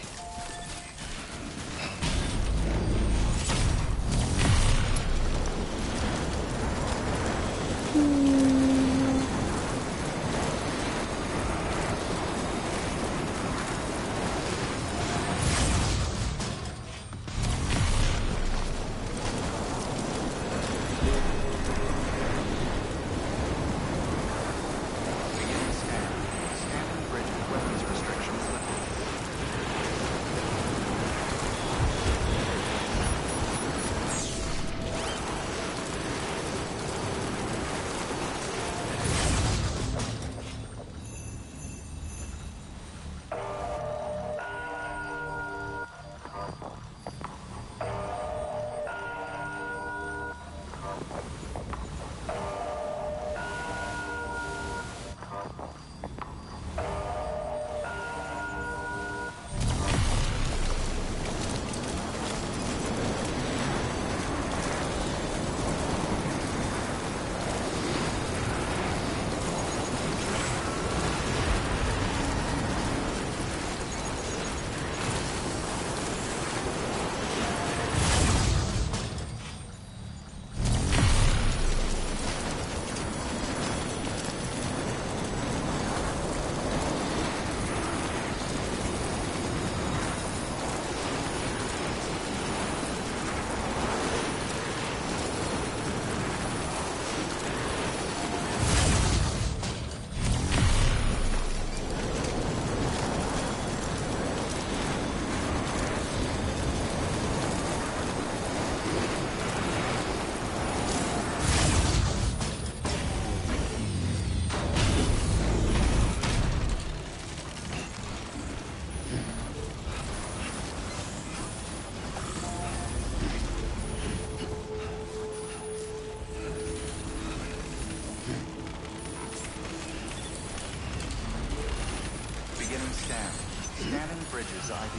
Scanning bridges ID.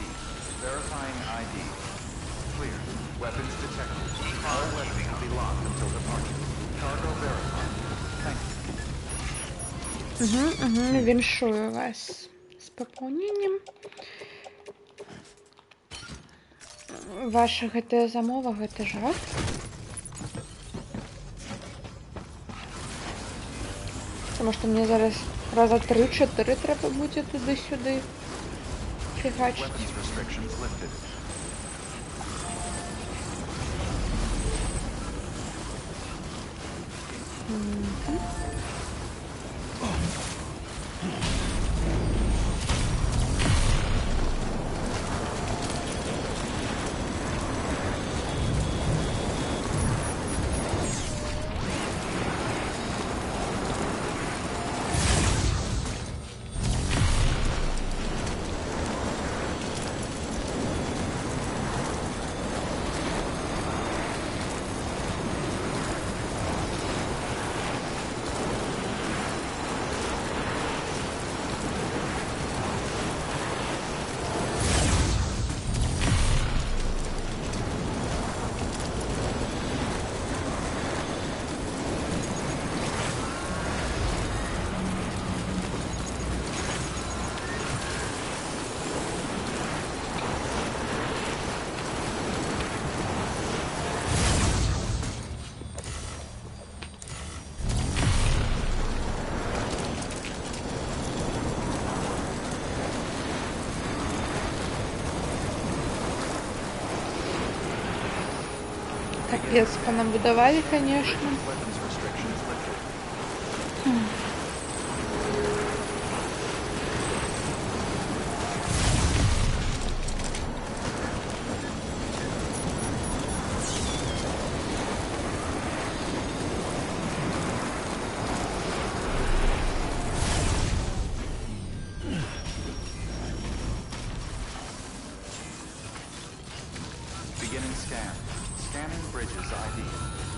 Verifying ID. Clear. Weapons detected. All weapons will be locked until departure. Cargo verified. Thank you. Віншую вас з папаўненнем. Ваша гэтая замова, гэта жарт. Тому што мне зараз раза 3-4 трэба будзе туды-сюды фігачыць. Weapons restrictions lifted. Капец, понабудовали, конечно. Weapons restrictions lifted. Beginning scan. Scanning bridges ID.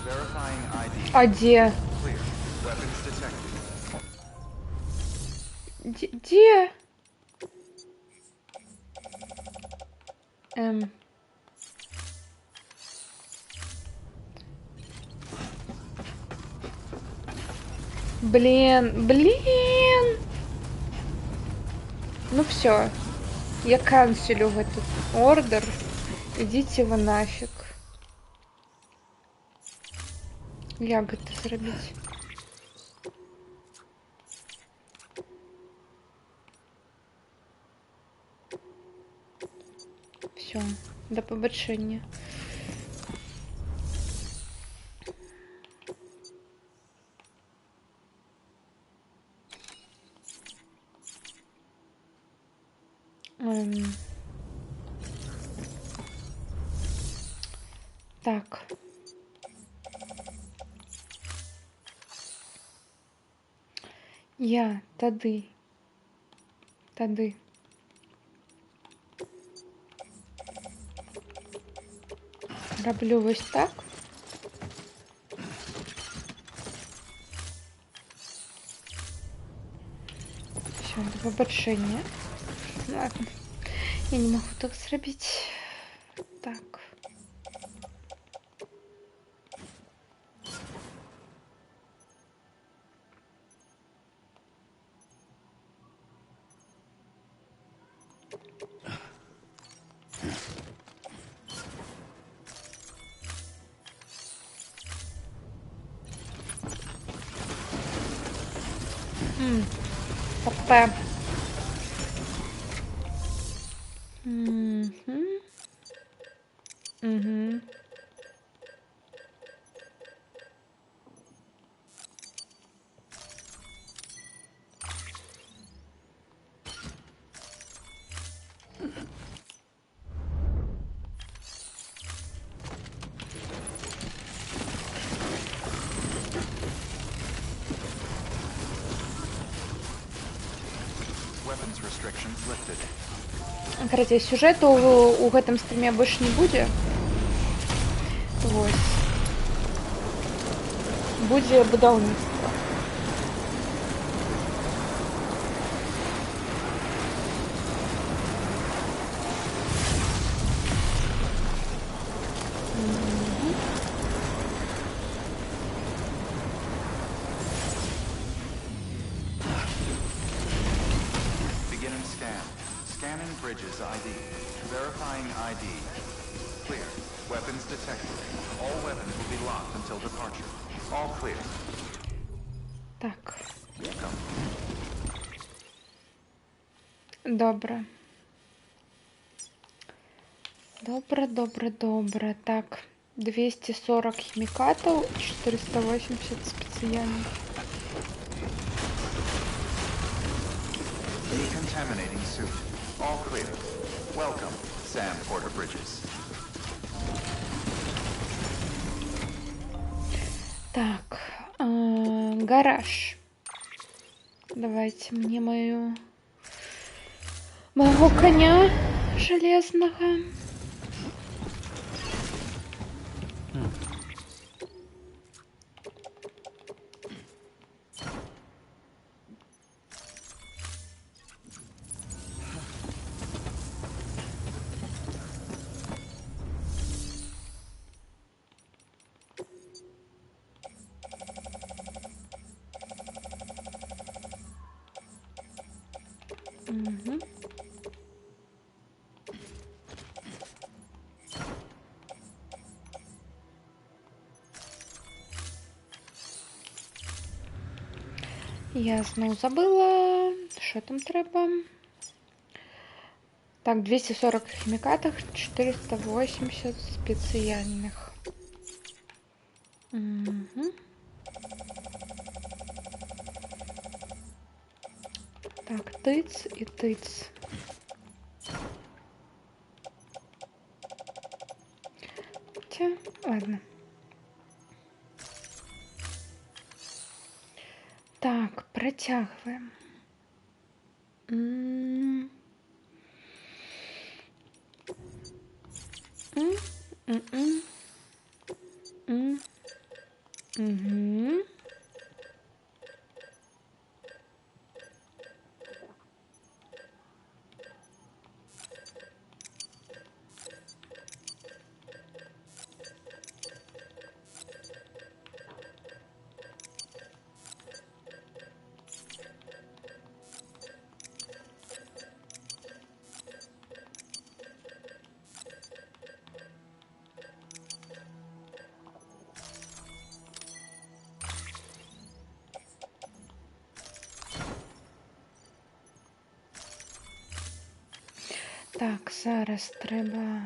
Verifying ID. А где? Clear. Weapons detected. Где? Блин. Ну все. Я канцелю в этот ордер. Идите вы нафиг. Як это зробить? Все, до побачення. Так. Я тады. Роблю ось так. Все, до побачення. Ладно. Я не могу так зробить. Так. ПП. Угу. Weapons restrictions lifted. Короче, сюжету у гэтым стріме больше не будзе. Вось. Будзе будаўніцтва. Beginning scan. Scanning bridges ID. Verifying ID. Clear. Weapons detected. All weapons will be locked until departure. All clear. Так. Come. Добре. Добре. Так. 240 хімікатів, 480 спеціальних. Decontaminating suit. All clear. Welcome, Sam Porter Bridges. Так. Гараж. Давайте мне моего коня железного. Угу. Я знову забыла, що там треба. Так, 240 хімікатів, 480 спеціальних. Угу. Так, тыц и тыц. Хотя, ладно. Так, протягиваем. Угу. Так, зараз треба.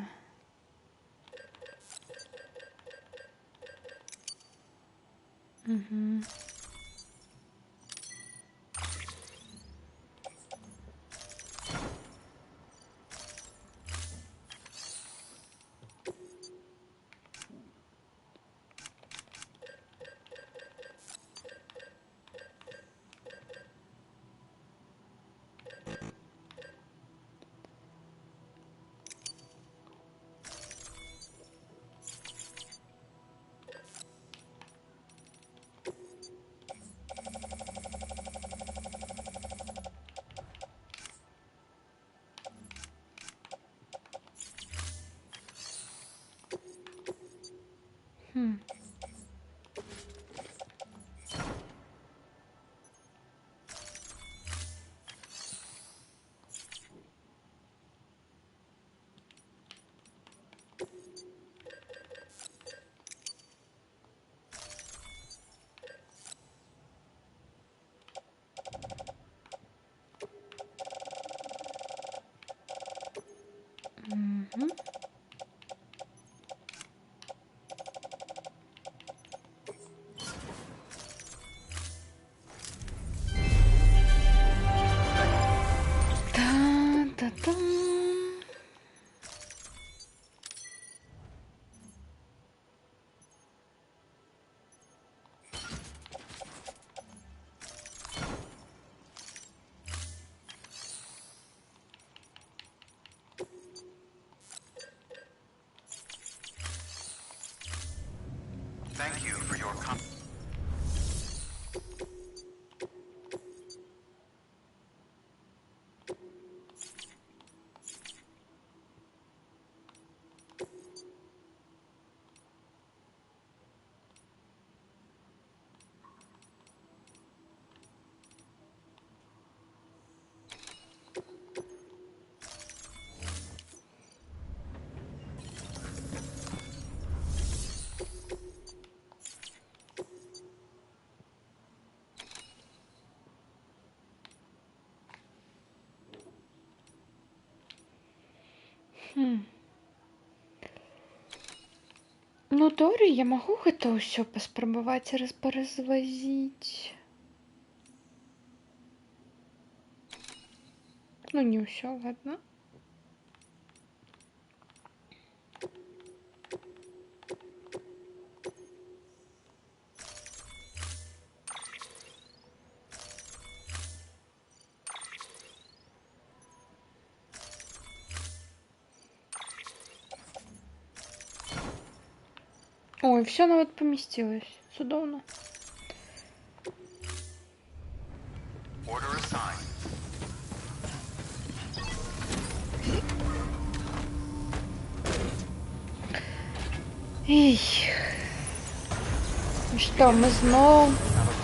Угу. Та-та-та. Thank you for your Ну, Дори, я могу это все паспрабаваць паразвазіць. Ну, не ўсё, ладно. Ой, все нават поместилось. Цудоўна. order assigned. Эй. Ну что, мы снова Have a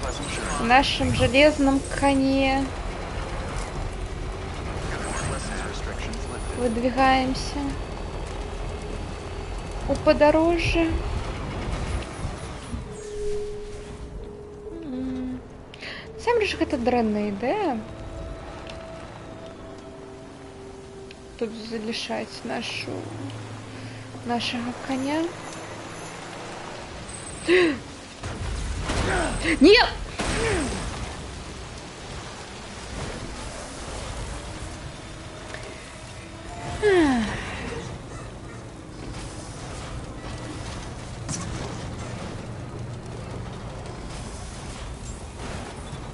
pleasant journey. в нашем железном коне Lessons restrictions lifted. выдвигаемся у подорожья. Сам же гэта дрэнная ідэя. Тут залишать нашего коня. Нет!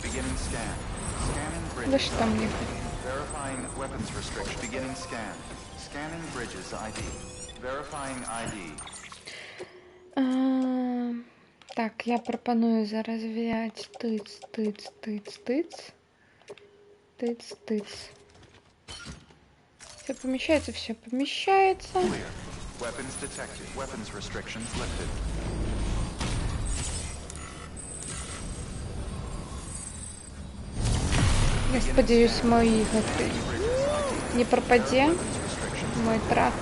Beginning scan. Scanning Да bridges. что мне? Verifying weapons restriction. Beginning scan. Scanning bridges ID. Verifying ID. Так, я пропоную зараз взять тыц, тыц, тыц, тыц. Тыц, тыц. Все помещается, все помещается. Clear. Weapons detected. Weapons restrictions lifted. Я сподеюсь, мой не пропаде, мой трак.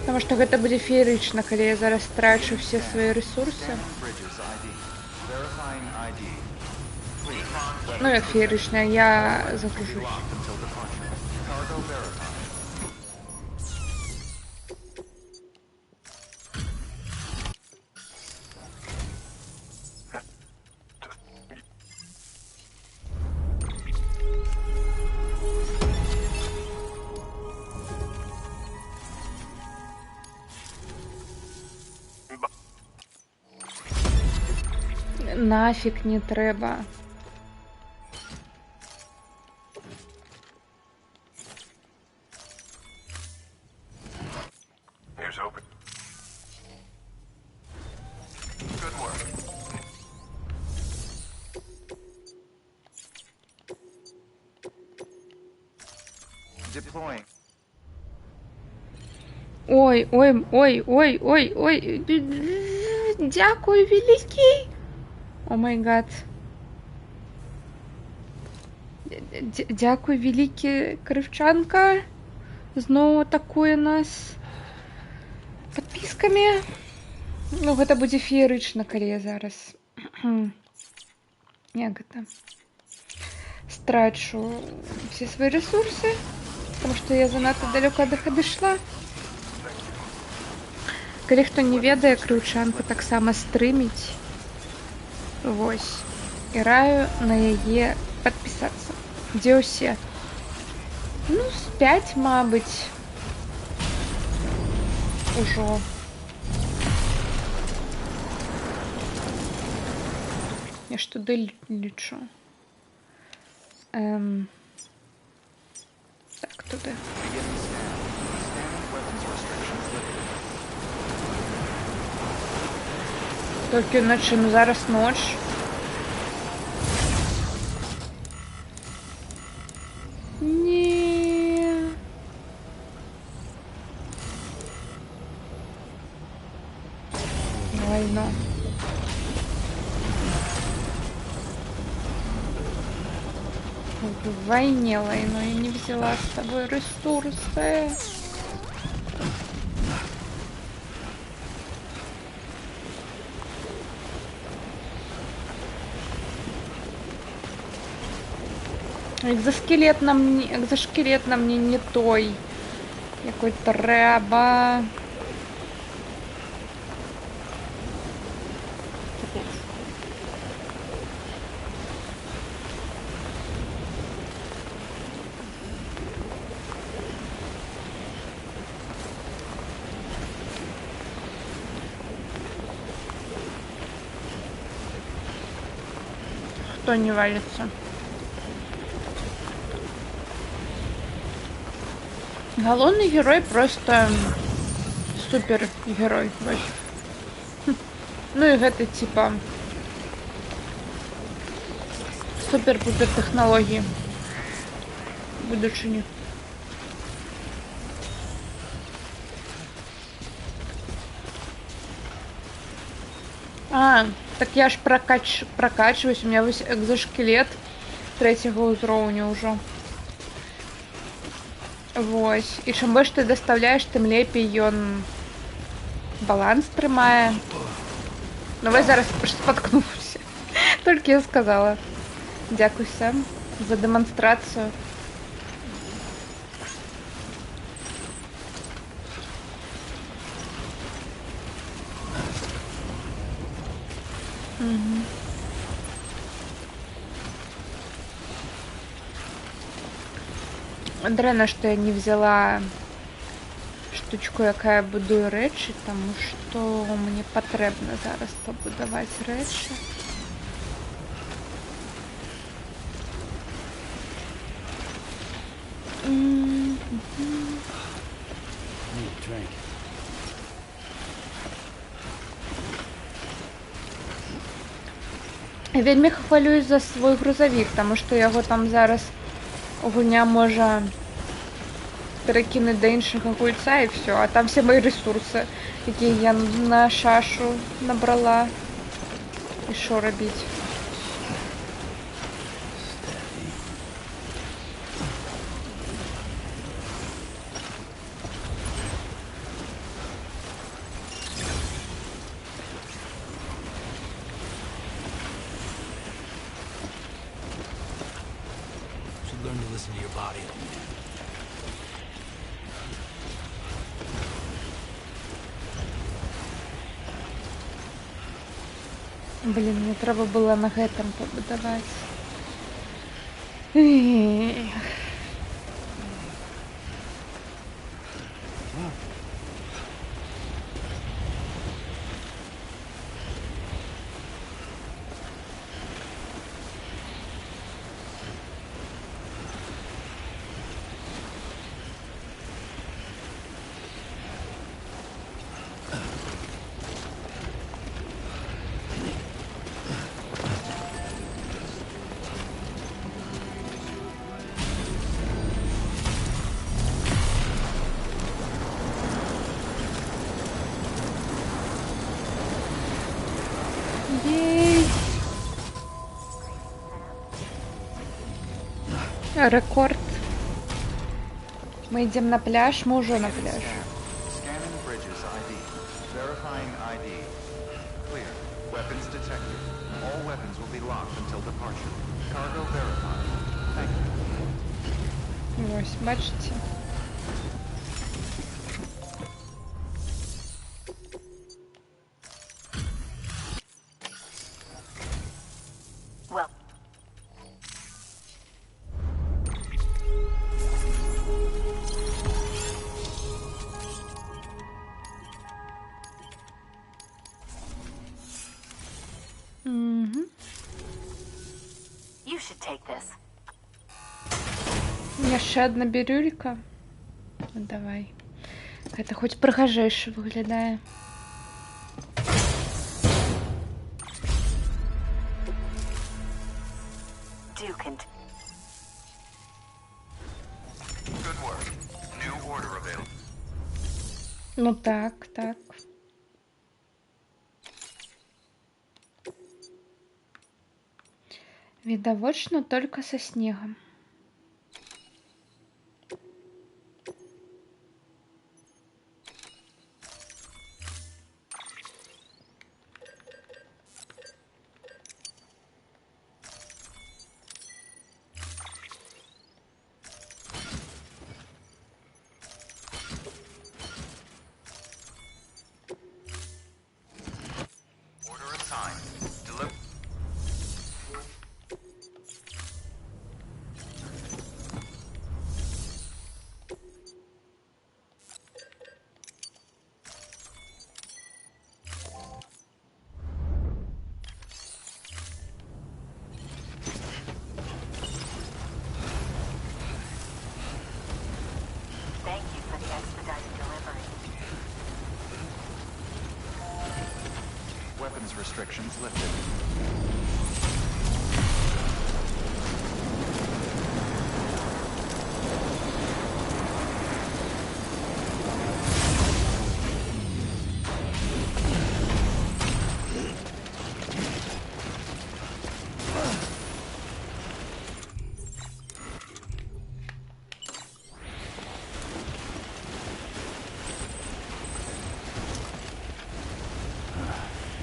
Потому что гэта будзе феерычна, калі я зараз трачу все свои ресурсы. Bridges ID. Verifying ID. Clear. Ну, як феерычна, я загружусь. Locked until departure. Cargo verified. Нафиг не треба. Here's hoping. Good work. Deploying. Ой, ой, ой, ой, ой, ой. Дякую, великий. О май гад. Дякую, великий Кривчанка. Зноў атакуе нас подпіскамі. Ну, гэта будзе феерычна, калі я зараз як гэта страчу все свои ресурсы, потому что я занадто далёка ад іх адышла. Калі хто не ведае, Крыўчанка таксама стрыміць. Вось. І раю на яе падпісацца. Дзе ўсе? Ну, з 5, мабыць. Ужо. Я ж туды лічу. Так, туды. Beginning scan. Scanning weapons restrictions lifted. Толькі ўначы, ну зараз ноч. Не. Война. В войне войну я не взяла с тобой ресурсы. Экзоскелет нам не той. Який треба. что не валится. Галунный герой просто супер герой вообще. Ну и гэта типа супер-пупер технологии будучыні. А, так я ж прокачиваюсь, у меня вось экзоскелет 3-го ўзроўня ўжо. Вось. І чым больш ты даставляеш, тым лепей ён баланс трымае. Ну вось зараз споткнуўся. Толькі я сказала. Дзякуй, Сэм, за дэманстрацыю. Дрэнна, што я не взяла штучку, якая будуе рэчы, таму што мне патрэбна зараз пабудаваць рэчы. Я вельмі хвалююсь за свой грузавік, таму што яго там зараз гульня можа перакінуць да іншага гульца і все, а там все мои ресурсы, якія я на шашу набрала. І що рабіць? Блин, мне трэба было на гэтым пабудаваць. Рекорд. Мы идем на пляж, мы уже на пляже. Scanning bridges ID. Verifying ID. Clear. Weapons detected. All weapons will be locked until departure. Cargo verified. Thank you. Ось, бачите? Яшчэ одна бирюлька. Давай. Это хоть прыгажэйше выглядае. Ну так, так. Відавочна только со снегом. restrictions lifted.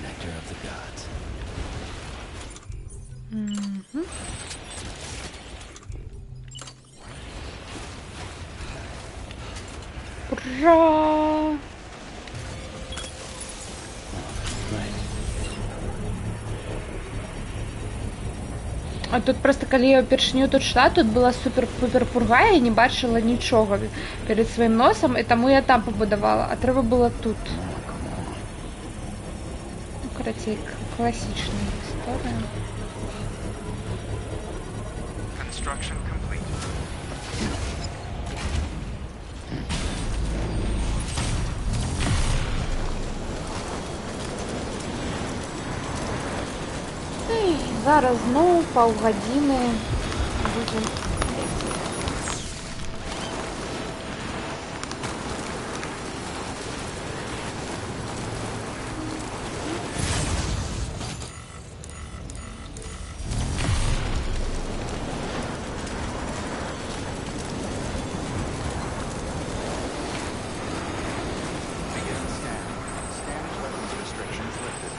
Nectar of the gods. Ура! Right. А тут просто, калі я ўпершыню тут шла, тут была супер-пупер пурга, я не бачыла нічога перед сваім носам, і таму я там пабудавала, а трэба было тут. Ну, карацей, класічная гісторыя. Construction complete. Зараз зноў паўгадзіны будзем. Beginning scan. Scanning weapons restrictions lifted.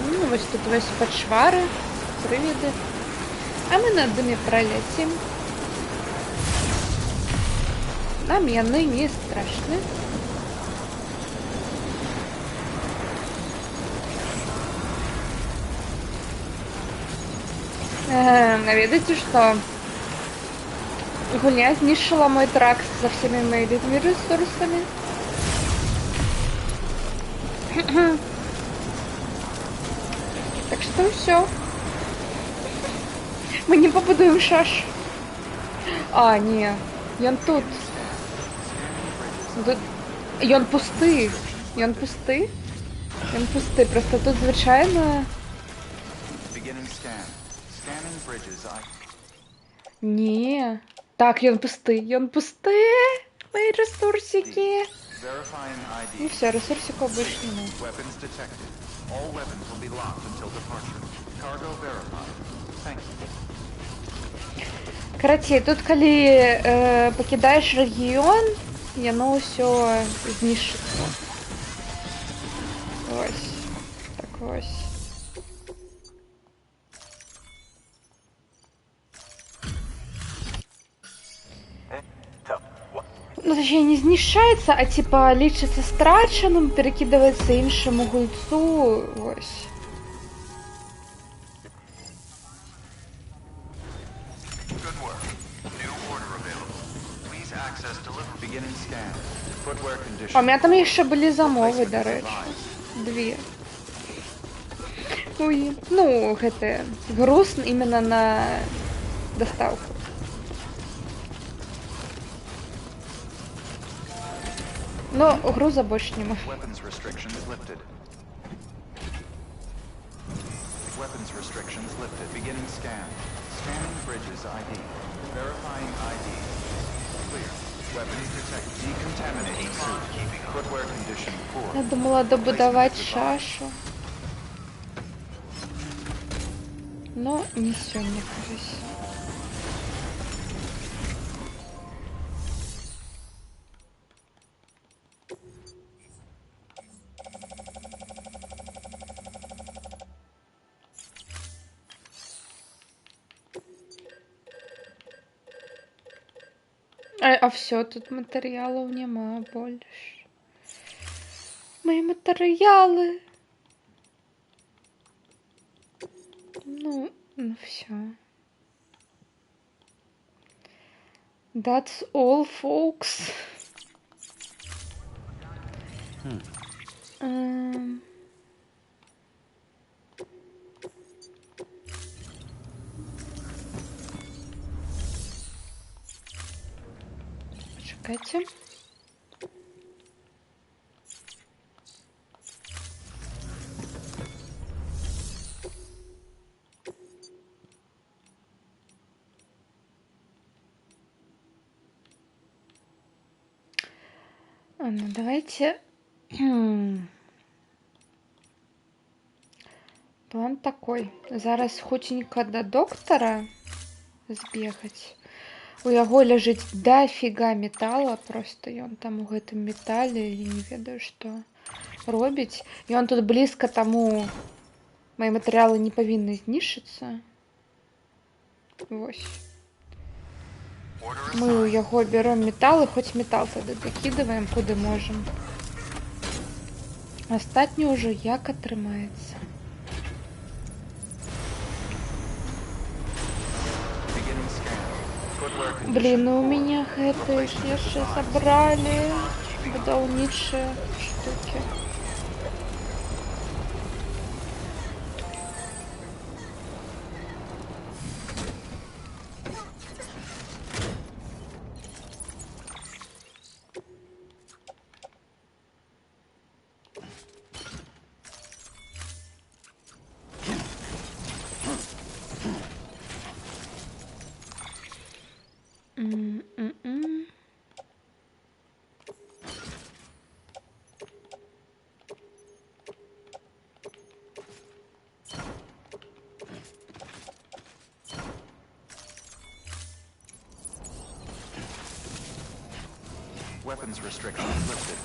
Ну, вось тут вось пачвары, прывіды. А мы над імі праляцім. Нам яны не страшны. Ведаеце, што гульня знішчыла мой трак со всеми моими ресурсами. Так что все. Мы не побудуем шаш. А, не. Ён тут. Ён пусты. Ён пусты. Ён пусты. Просто тут звычайно. Beginning scan. Scanning bridges. Не. Так, ён пусты. Ён пусты. Мои ресурсики. Verifying ID. Ну все, ресурсиков больше не надо. Weapons detected. All weapons will be locked until departure. Cargo verified. Thank you. Карацей, тут калі пакідаеш рэгіён, яно ўсё знішчыцца. Вось. Так вось. Ну, точнее, не знішчаецца, а типа лічыцца страчаным, перакідваецца іншаму гульцу. Вось. Good work. New order available. Please access delivery. Beginning scan. Footwear condition. А у меня там яшчэ былі замовы, дарэчы. Две. Ой, ну, гэта груз именно на доставку. Но груза больше не может. Weapons restrictions lifted. Weapons restrictions lifted. Beginning scan. Scanning bridges ID. Verifying ID. Clear. Weapons detected. Decontaminating suit. Footwear condition poor. Я думала добудовать шашу. Но не сегодня, кажется. А все, тут материалов нема больше. Мои материалы. Ну все. That's all, folks. Чекайте. Ну, давайте. План такой. Зараз хутенька до доктора збегаць. У яго ляжыць дафіга металла, просто ён там у гэтым метале, я не ведаю, што робіць. Ён тут блізка, таму мои матэрыялы не павінны знішчыцца. Вось. Мы у яго бяром металл, і хоць металл тады дакідываем, куды можам. Астатні ўжо як атрымаецца. Блин, ну у меня гэтые яшчэ забралі будаўнічыя штукі. Weapons restrictions lifted.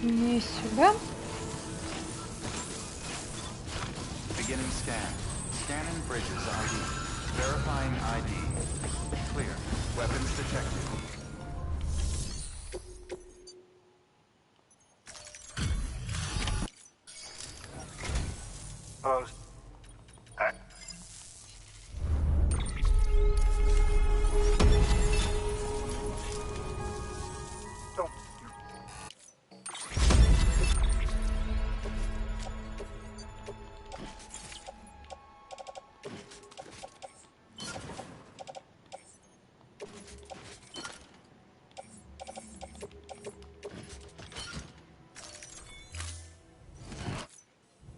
Не сюда. Beginning scan. Scanning bridges ID. Verifying ID. Clear. Weapons detected. Closed. Don't.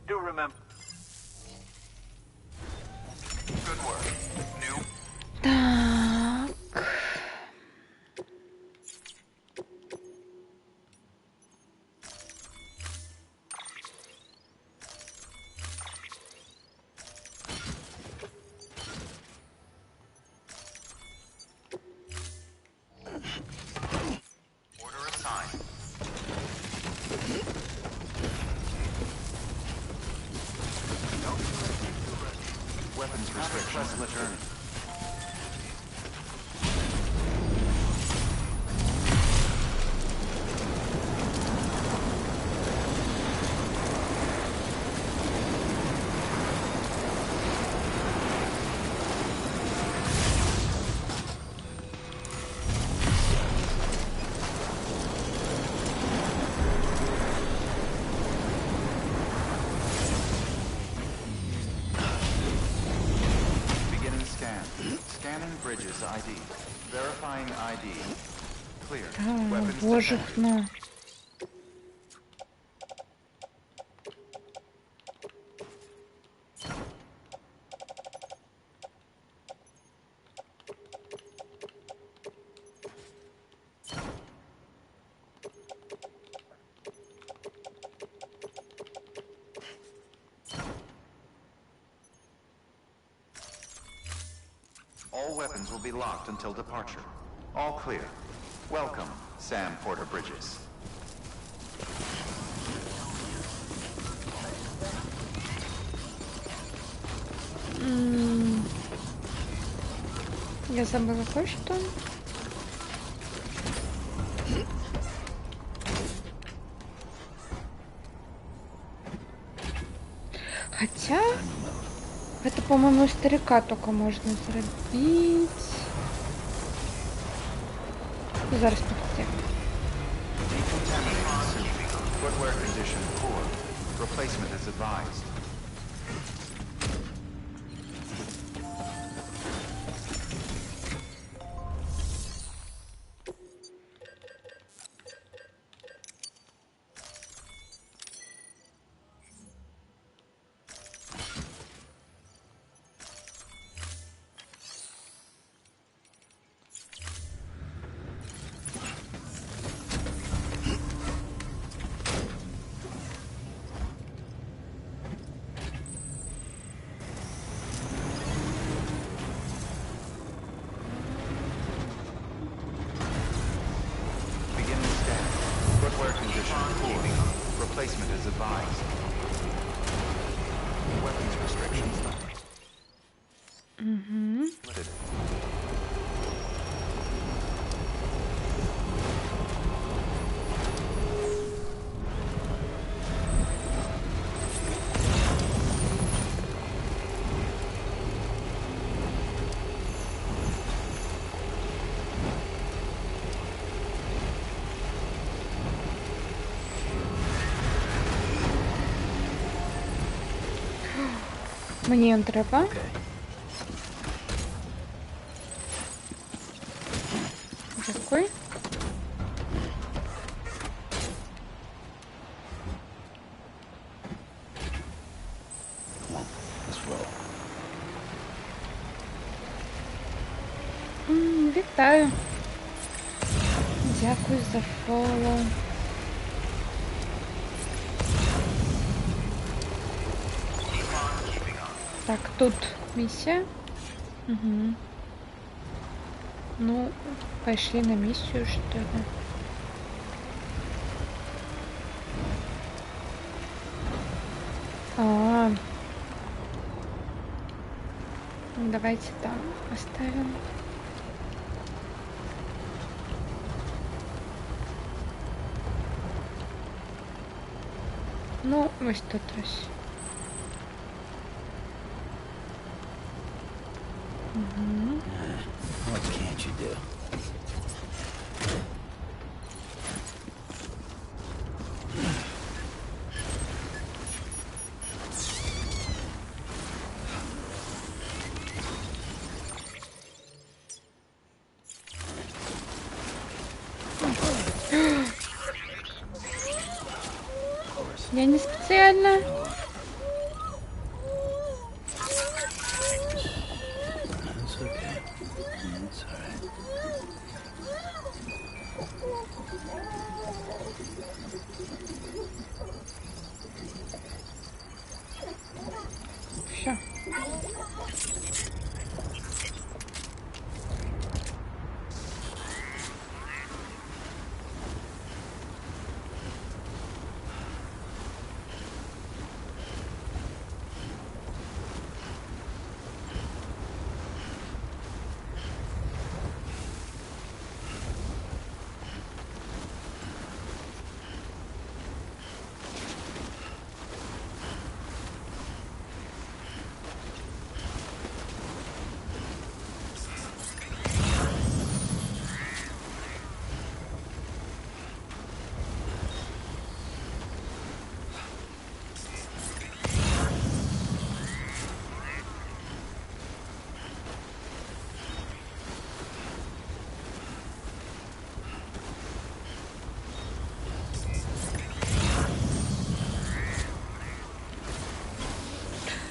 Do remember. Good work. New. Так. Order assigned. Weapons restrictions returned. Beginning scan. Scanning bridges ID. Verifying ID. Clear. Weapons Боже detected. хна. All weapons will be locked until departure. All clear. Welcome, Sam Porter Bridges. Я забыла кое-что. Хотя это, по-моему, старика только можно зробить. Зараз подожди. Footwear condition poor. Replacement is advised. Footwear condition poor. Replacement is advised. Weapons restrictions. Limited. Мені він треба. Дякую. Вітаю. Дякую за фоллоу. Так, тут миссия. Угу. Ну, пошли на миссию, что ли. Давайте там оставим. Ну, ось тут ось. What can't you do? Я не специально. Все.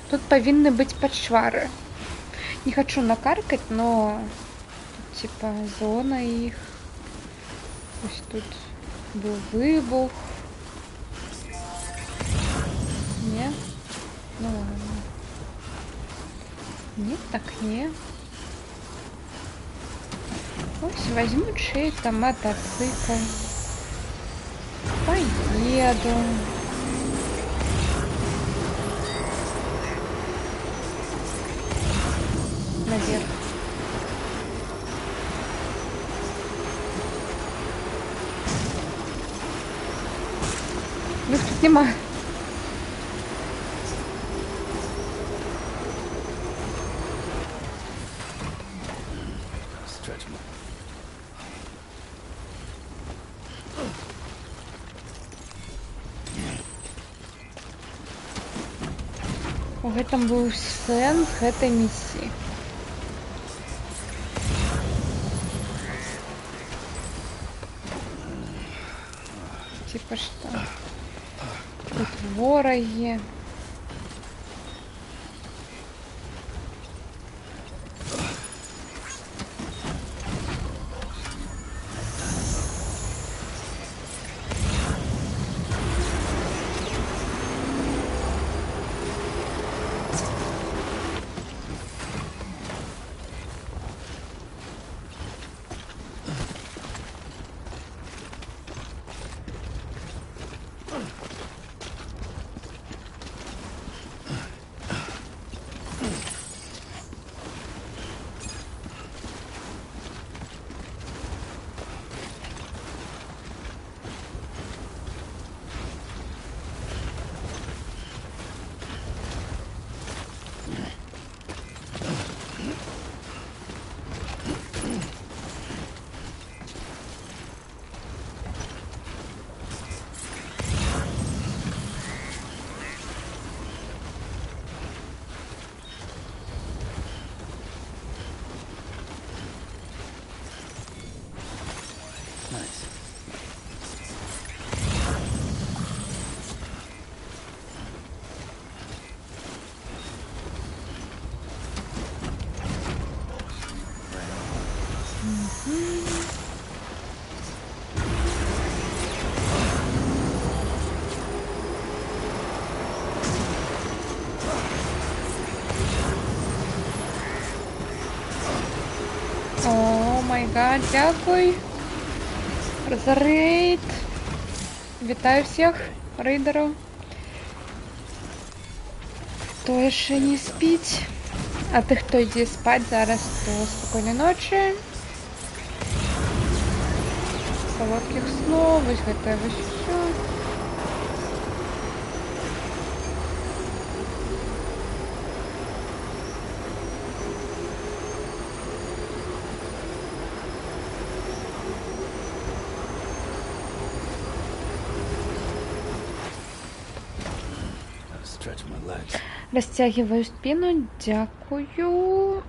Тут повинны быть подшвары. Не хочу накаркать, но тут, типа зона их. Пусть тут был выбух. Нет? Ну ладно. Нет, так не. Ось возьму чей-то мотоцикл. Поеду. наверх. Ну, тут нема. Stretch my... У гэтым быў сэнс гэтай місіі. Типа што? Тут ворагі. Nice. О май гад, дякую. За рейд. Вітаю всіх рейдерів. Хто ще не спить? А тих, хто йде спать зараз, то спокійної ночі. Солодких снов, ось гэта ось все. Stretch my legs. Растягиваю спину, дякую.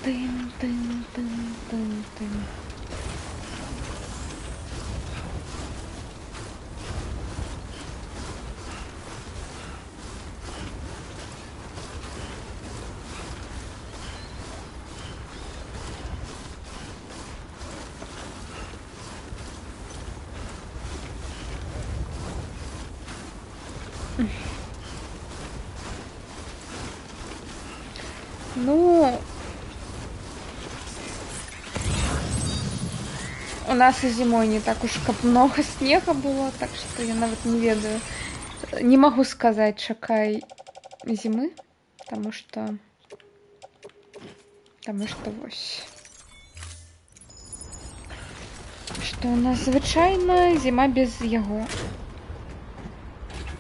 Тын-тын-тын-тын-тын. Ну, у нас и зимой не так уж много снега было, так что я нават не ведаю. Не могу сказать, чакай зимы, потому что вось. Что у нас звычайна зима без яго.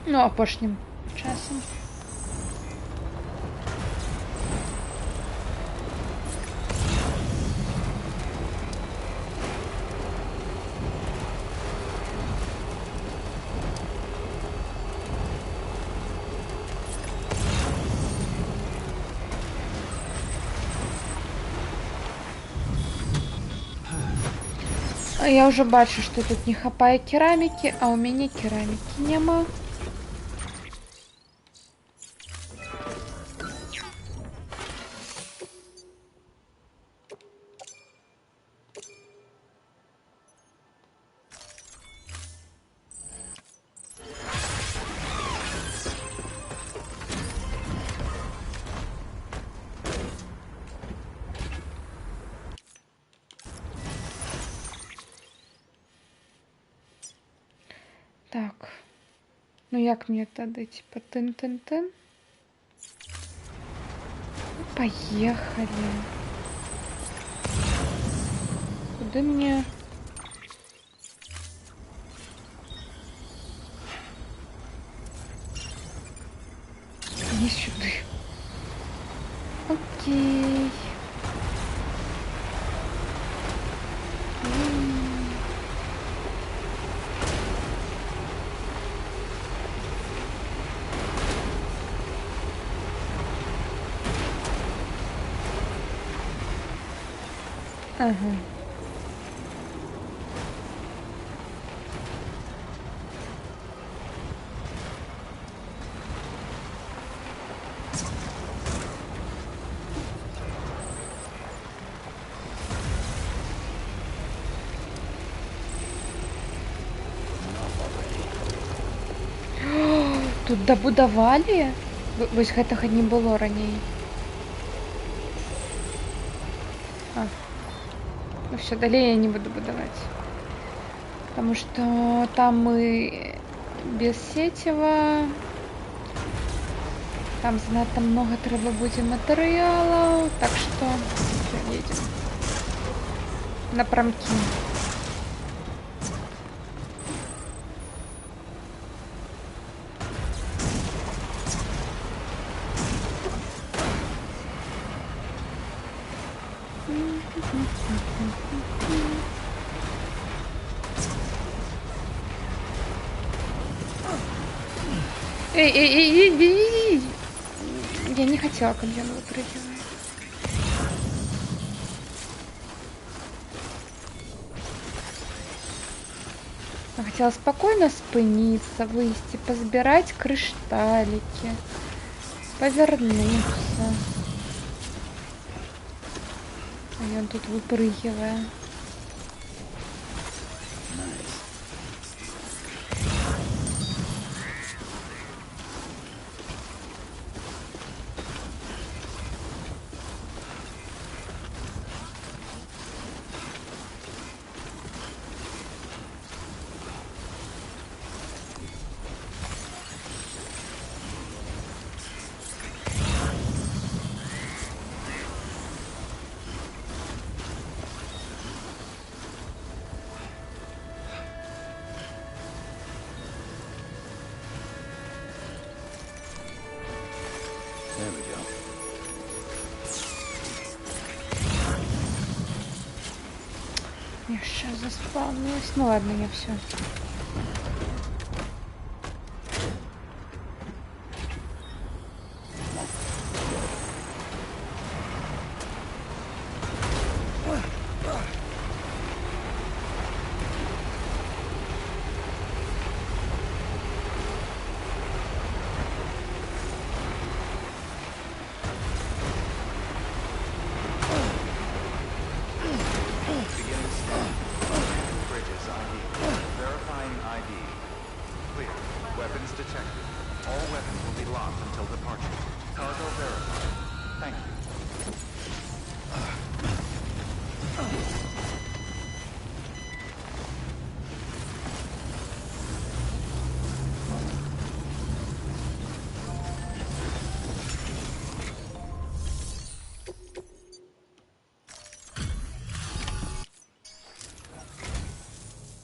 Ну, апошнім часам. Я уже бачу, что тут не хапае керамики, а у меня керамики нема. Так, Ну як мне тады, типа, тын-тын-тын? Поехали. Куды мне? Не сюды. Окей. Ага. Тут дабудавалі? Вось гэтага не было раней. А. Ну все, далее я не буду будовать. Потому что там мы без сетева. Там занадто много треба будзе матэрыялаў. Так что всё, едем. Напрамки. Эй! Я не хотела, когда он выпрыгивает. Я хотела спокойно спыниться, выйти, позбирать кришталики, повернуться. А он тут выпрыгивает. There we go. Я сейчас заспавнилась. Ну ладно, я все.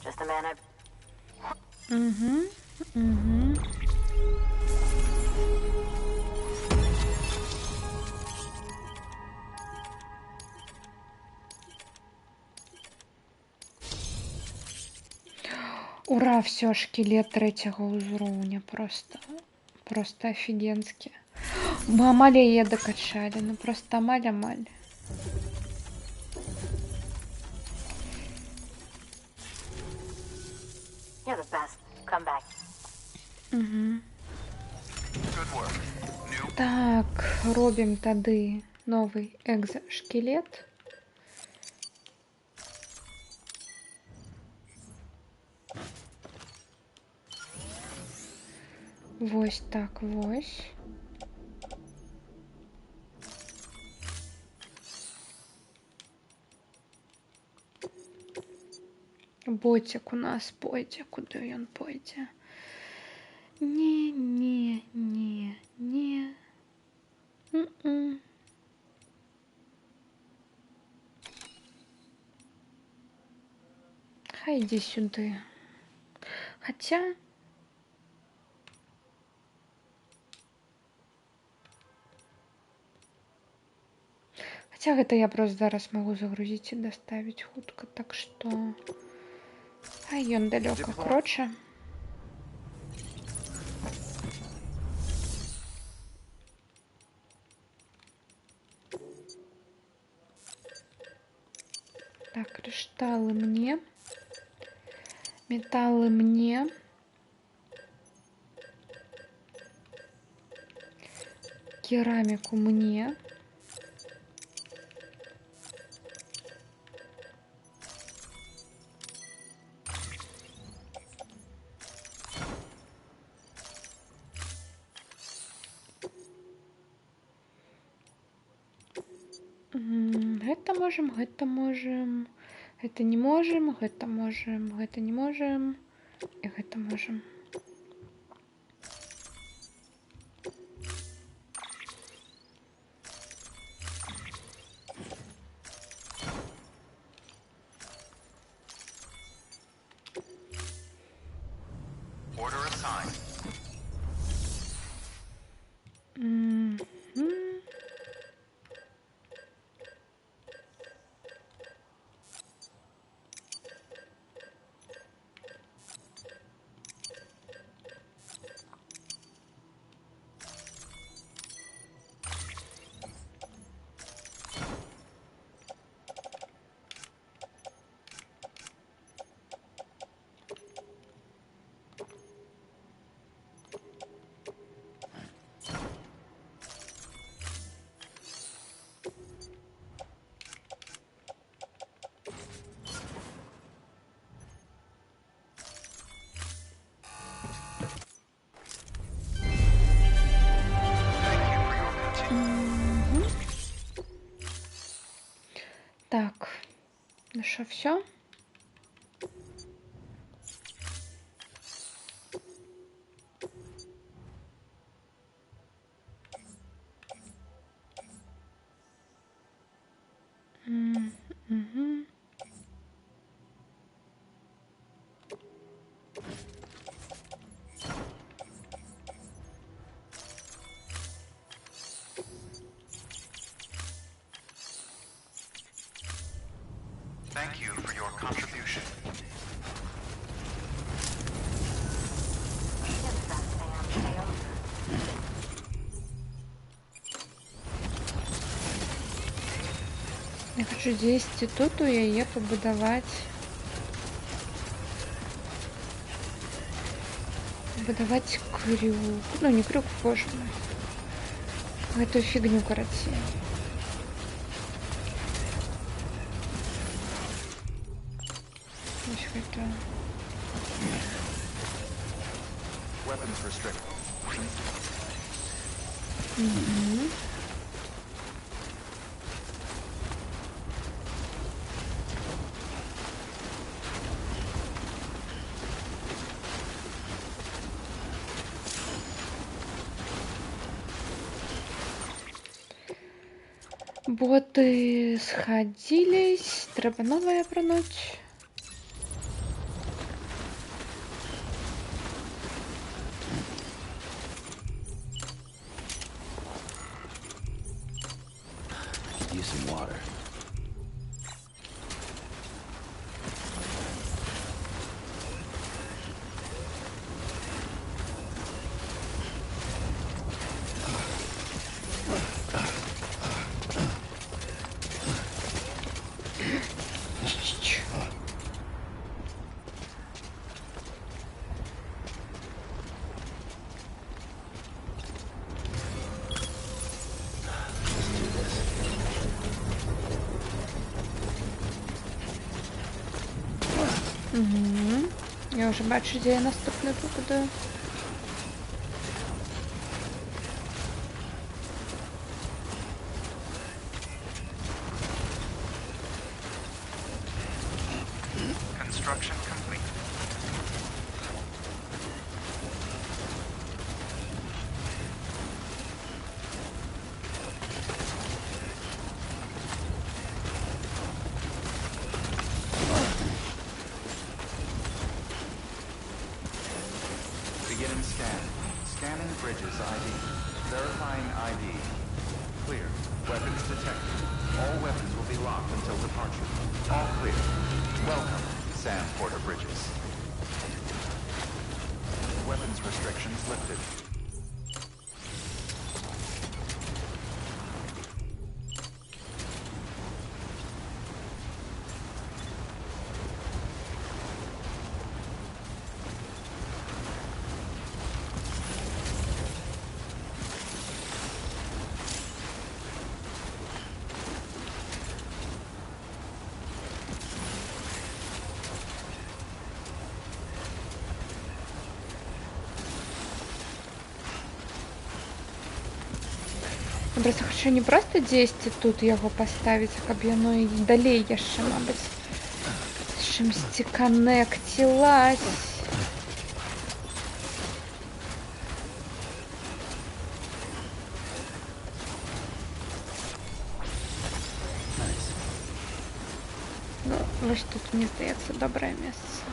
Just the man I... Ура, все, шкілет 3-го ўзроўня. Просто офигенски. Мы амаль яе докачали. Ну просто амаль. You're the best. Come back. Так, робім тады новый экзошкелет. Вось так, вось. Ботик у нас пойдзе, куды ён пойдзе. Не, не, не, не. М-м. Хай иди сюда. Хотя... Хотя гэта я просто зараз могу загрузить и доставить хутка, так что... А ён далёка кроче. Так, кришталлы мне. Металлы мне. Керамику мне. Гэта можем, гэта можем. Гэта не можем, гэта можем, гэта не можем. И гэта можем. Order assigned. Так, ну что, все? Thank you for your contribution. Я хочу 10 тут у яе побудовать. Побудовать крюк. Ну, не крюк, боже мой. Эту фигню, короче. Это... Weapons restricted. Боты сходились. Треба новое пронуть. Use some water. Я вже бачу, де я наступну попаду. Construction complete. Beginning scan. Scanning bridges ID. Verifying ID. Clear. Weapons detected. All weapons will be locked until departure. All clear. Welcome, Sam Porter Bridges. Weapons restrictions lifted. Я просто хочу не просто 10 тут яго паставіць, а каб яно і далей яшчэ, мабыць, з чымсьці канэкцілась. Ну, вось тут, мне здаецца, добрае месца.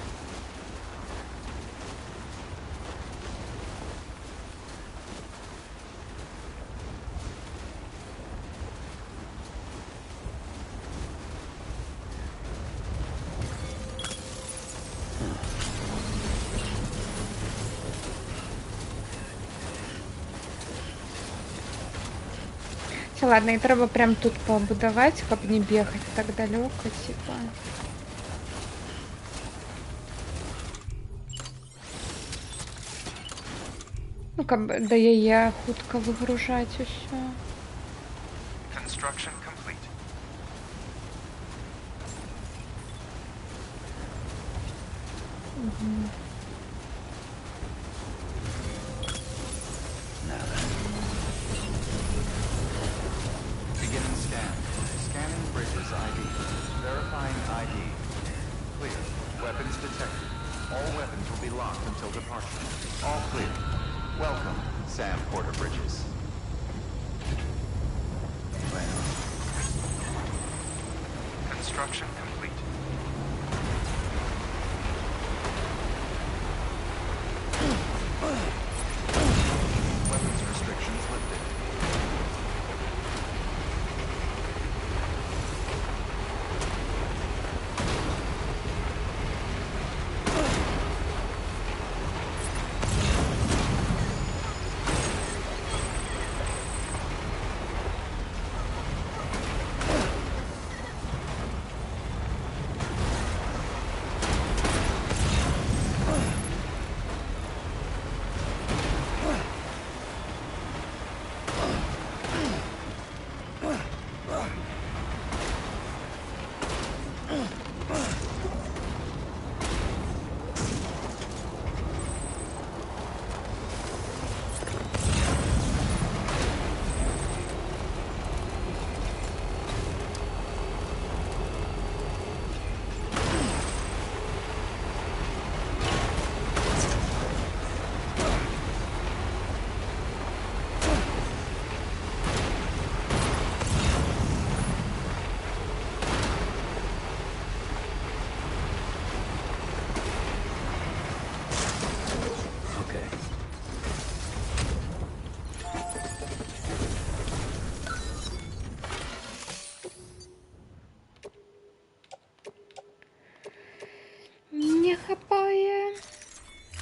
Ладно, і трэба прям тут пабудаваць, каб не бегаць так далёка, типа. Ну, каб да яе хутка выгружаць усё. Construction complete. Beginning scan. Scanning bridges ID. Verifying ID. Clear. Weapons detected. All weapons will be locked until departure. All clear. Welcome, Sam Porter Bridges. Construction complete. Weapons restrictions lifted. Не хапае.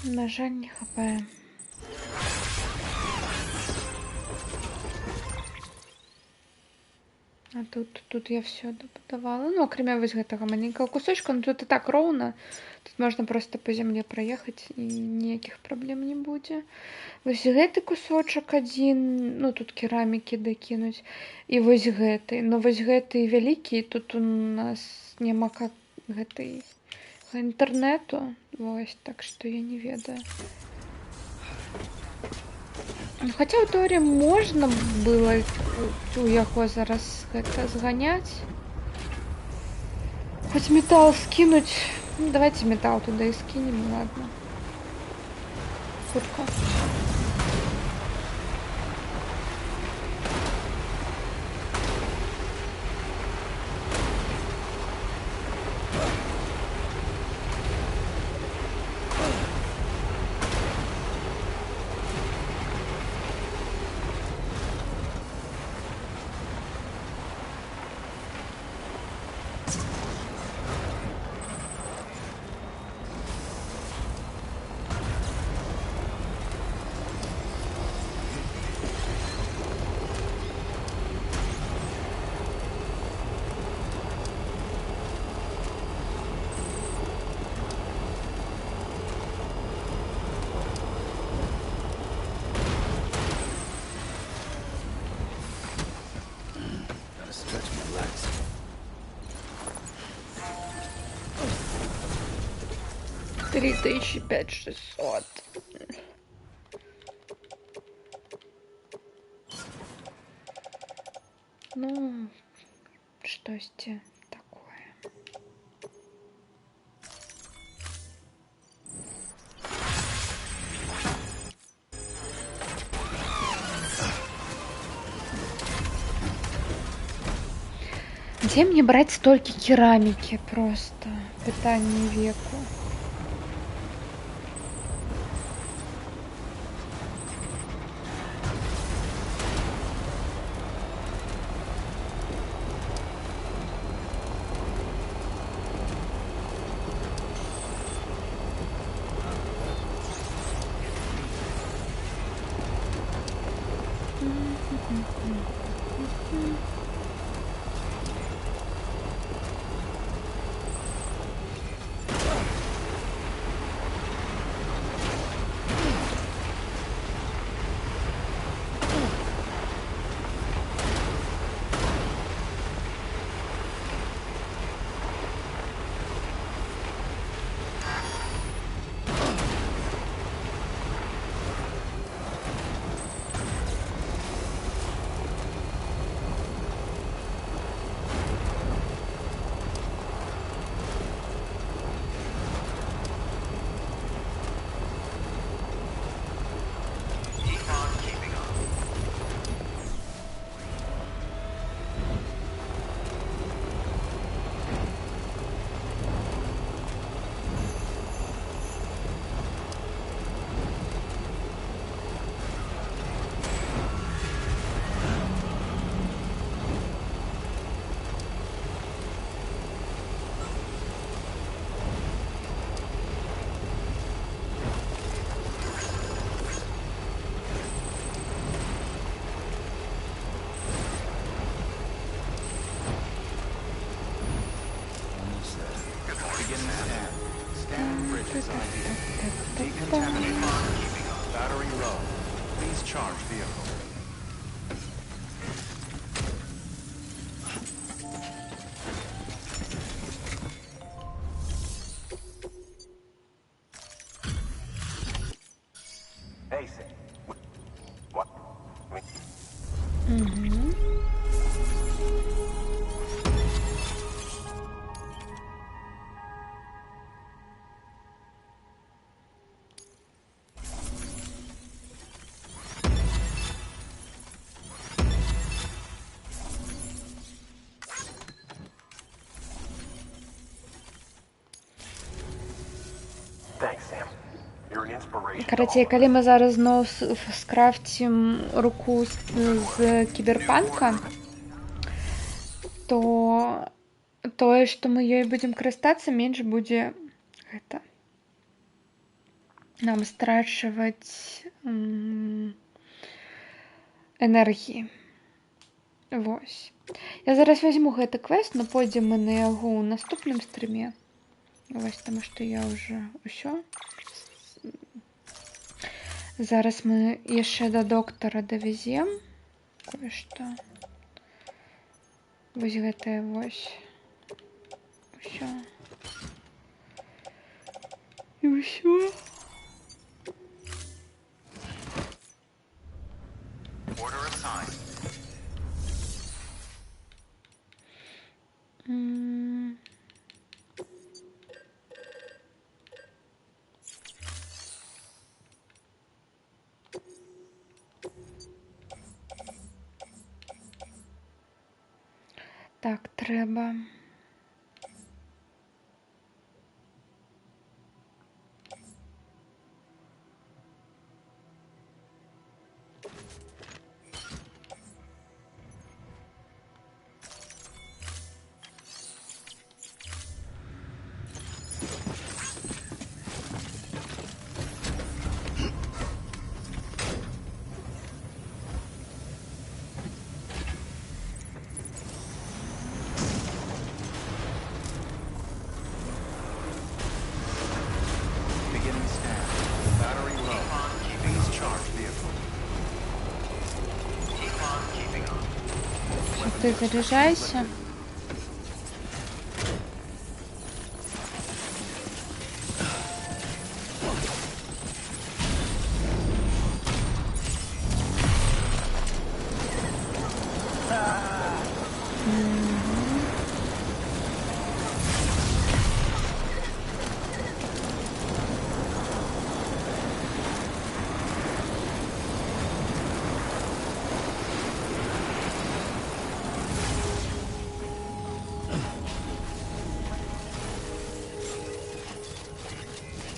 На жаль, не хапае. А тут я все добудавала. Ну, акрамя вось гэтага маленькага кусочка, ну тут і так роўна. Тут можна просто по зямле праехаць і ніякіх праблем не будзе. Вось гэты кусочак адзін, ну тут керамікі дакінуць. І вось гэты. Ну вось гэты вялікі, тут у нас няма как гэтай інтэрнету. Вось, так што я не ведаю. Хаця ў тэорыі можна было у яго зараз гэта зганяць. Хоць метал скінуць. Ну, давайте метал туда и скинем, ладно. Хутка. 3500. Ну, штосьці такое. Где мне брать столько керамики? Просто питание веку. Battery low. Please charge vehicle. Hey, Sid. What? Thanks, Sam. You're an inspiration. Карацей, калі мы зараз зноў скрафцім руку з кіберпанка, то тое, што мы ёй будзем карыстацца, менш будзе гэта нам страчваць энергіі. Вось. Я зараз возьму гэты квест, но пойдзем мы на яго ў наступным стрыме. Вось, таму што я ўжо ўсё. Зараз мы яшчэ да доктара давязем кое-што. Вось гэтае вось. Усё. І ўсё. Order assigned. Так, трэба. Ты заряжайся.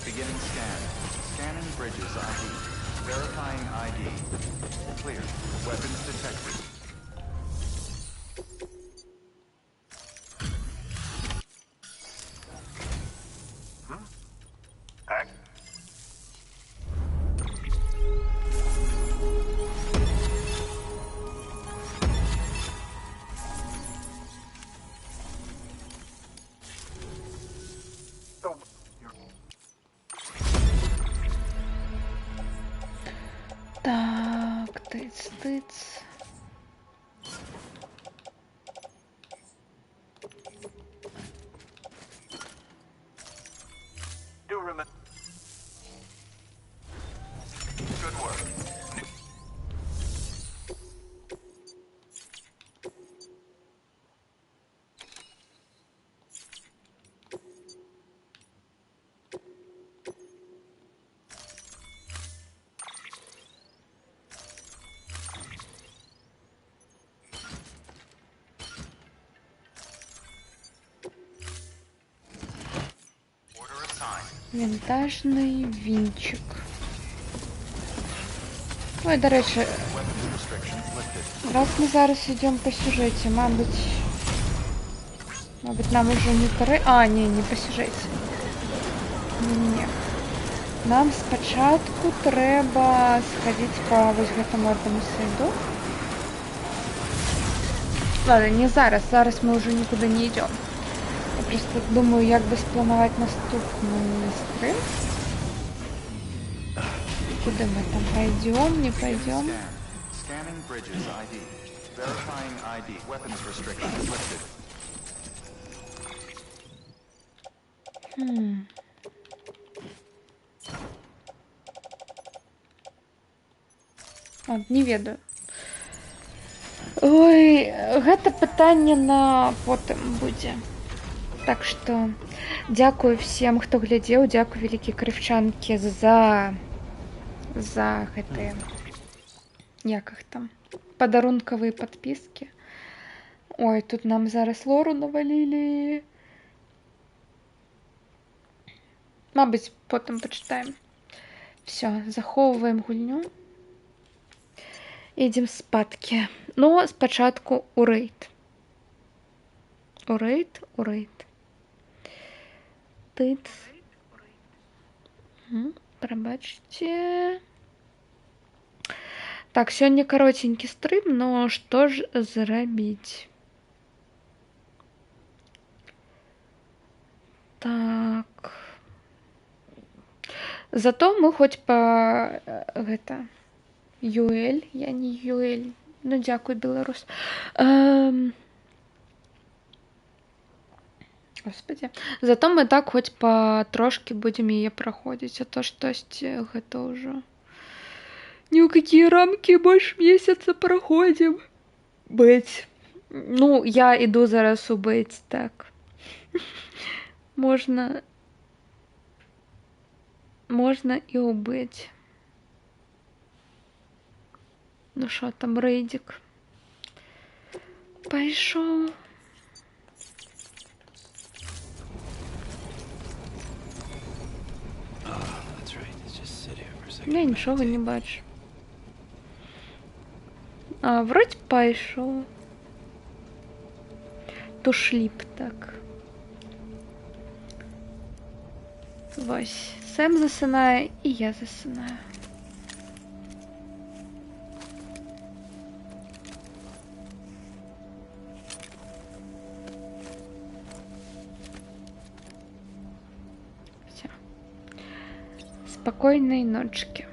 Beginning scan. Scanning bridges ID. Verifying ID. Clear. Weapons detected. Act. Oh, you're... Так, тыц. Do remember. Good work. Order assigned. Винтажный винчик. Ой, до речі, Weapons restrictions lifted. раз ми зараз йдемо по сюжеті, мабуть, нам уже не три... А, ні, не по сюжеті. Ні. Нам спочатку треба сходити по ось гэтаму одному сліду. Ладно, не зараз. Зараз ми вже нікуди не йдемо. Я просто думаю, як би спланувати наступний стрим. Куди ми там пойдемо, не пойдемо? Scan. Scanning bridges ID. Verifying ID. Weapons restrictions lifted. От, не ведаю. Ой, гэта пытанне на потым будзе. Так што дзякую всем, хто глядзеў, дзякую вялікі крывчанкі за гэтыя, як іх там, падарункавыя падпіскі. Ой, тут нам зараз лору навалілі. Мабыць, потым пачытаем. Все, захоўваем гульню. Ідзем спадкі. Ну, спачатку у рэйд. У рэйд. Тыц. Прабачце. Так, сёння каротенькі стрым, но што ж зрабіць? Так. Зато мы хоць па гэта Юэль, я не Юэль. Ну, дзякуй, беларус. Господи. Зато мы так хоць па трошкі будзем яе праходзіць, а то штосьці гэта ўжо ні ў какія рамкі больш месяца праходзім. Быць. Ну, я іду зараз у быць, так. Можна і убыць. Ну що там, рейдик? Пайшов. Я нічого не бачу. А, вроді пайшов. Тушліп, так. Ось. Сэм засинає, і я засинаю. Все. Спокойной ночки.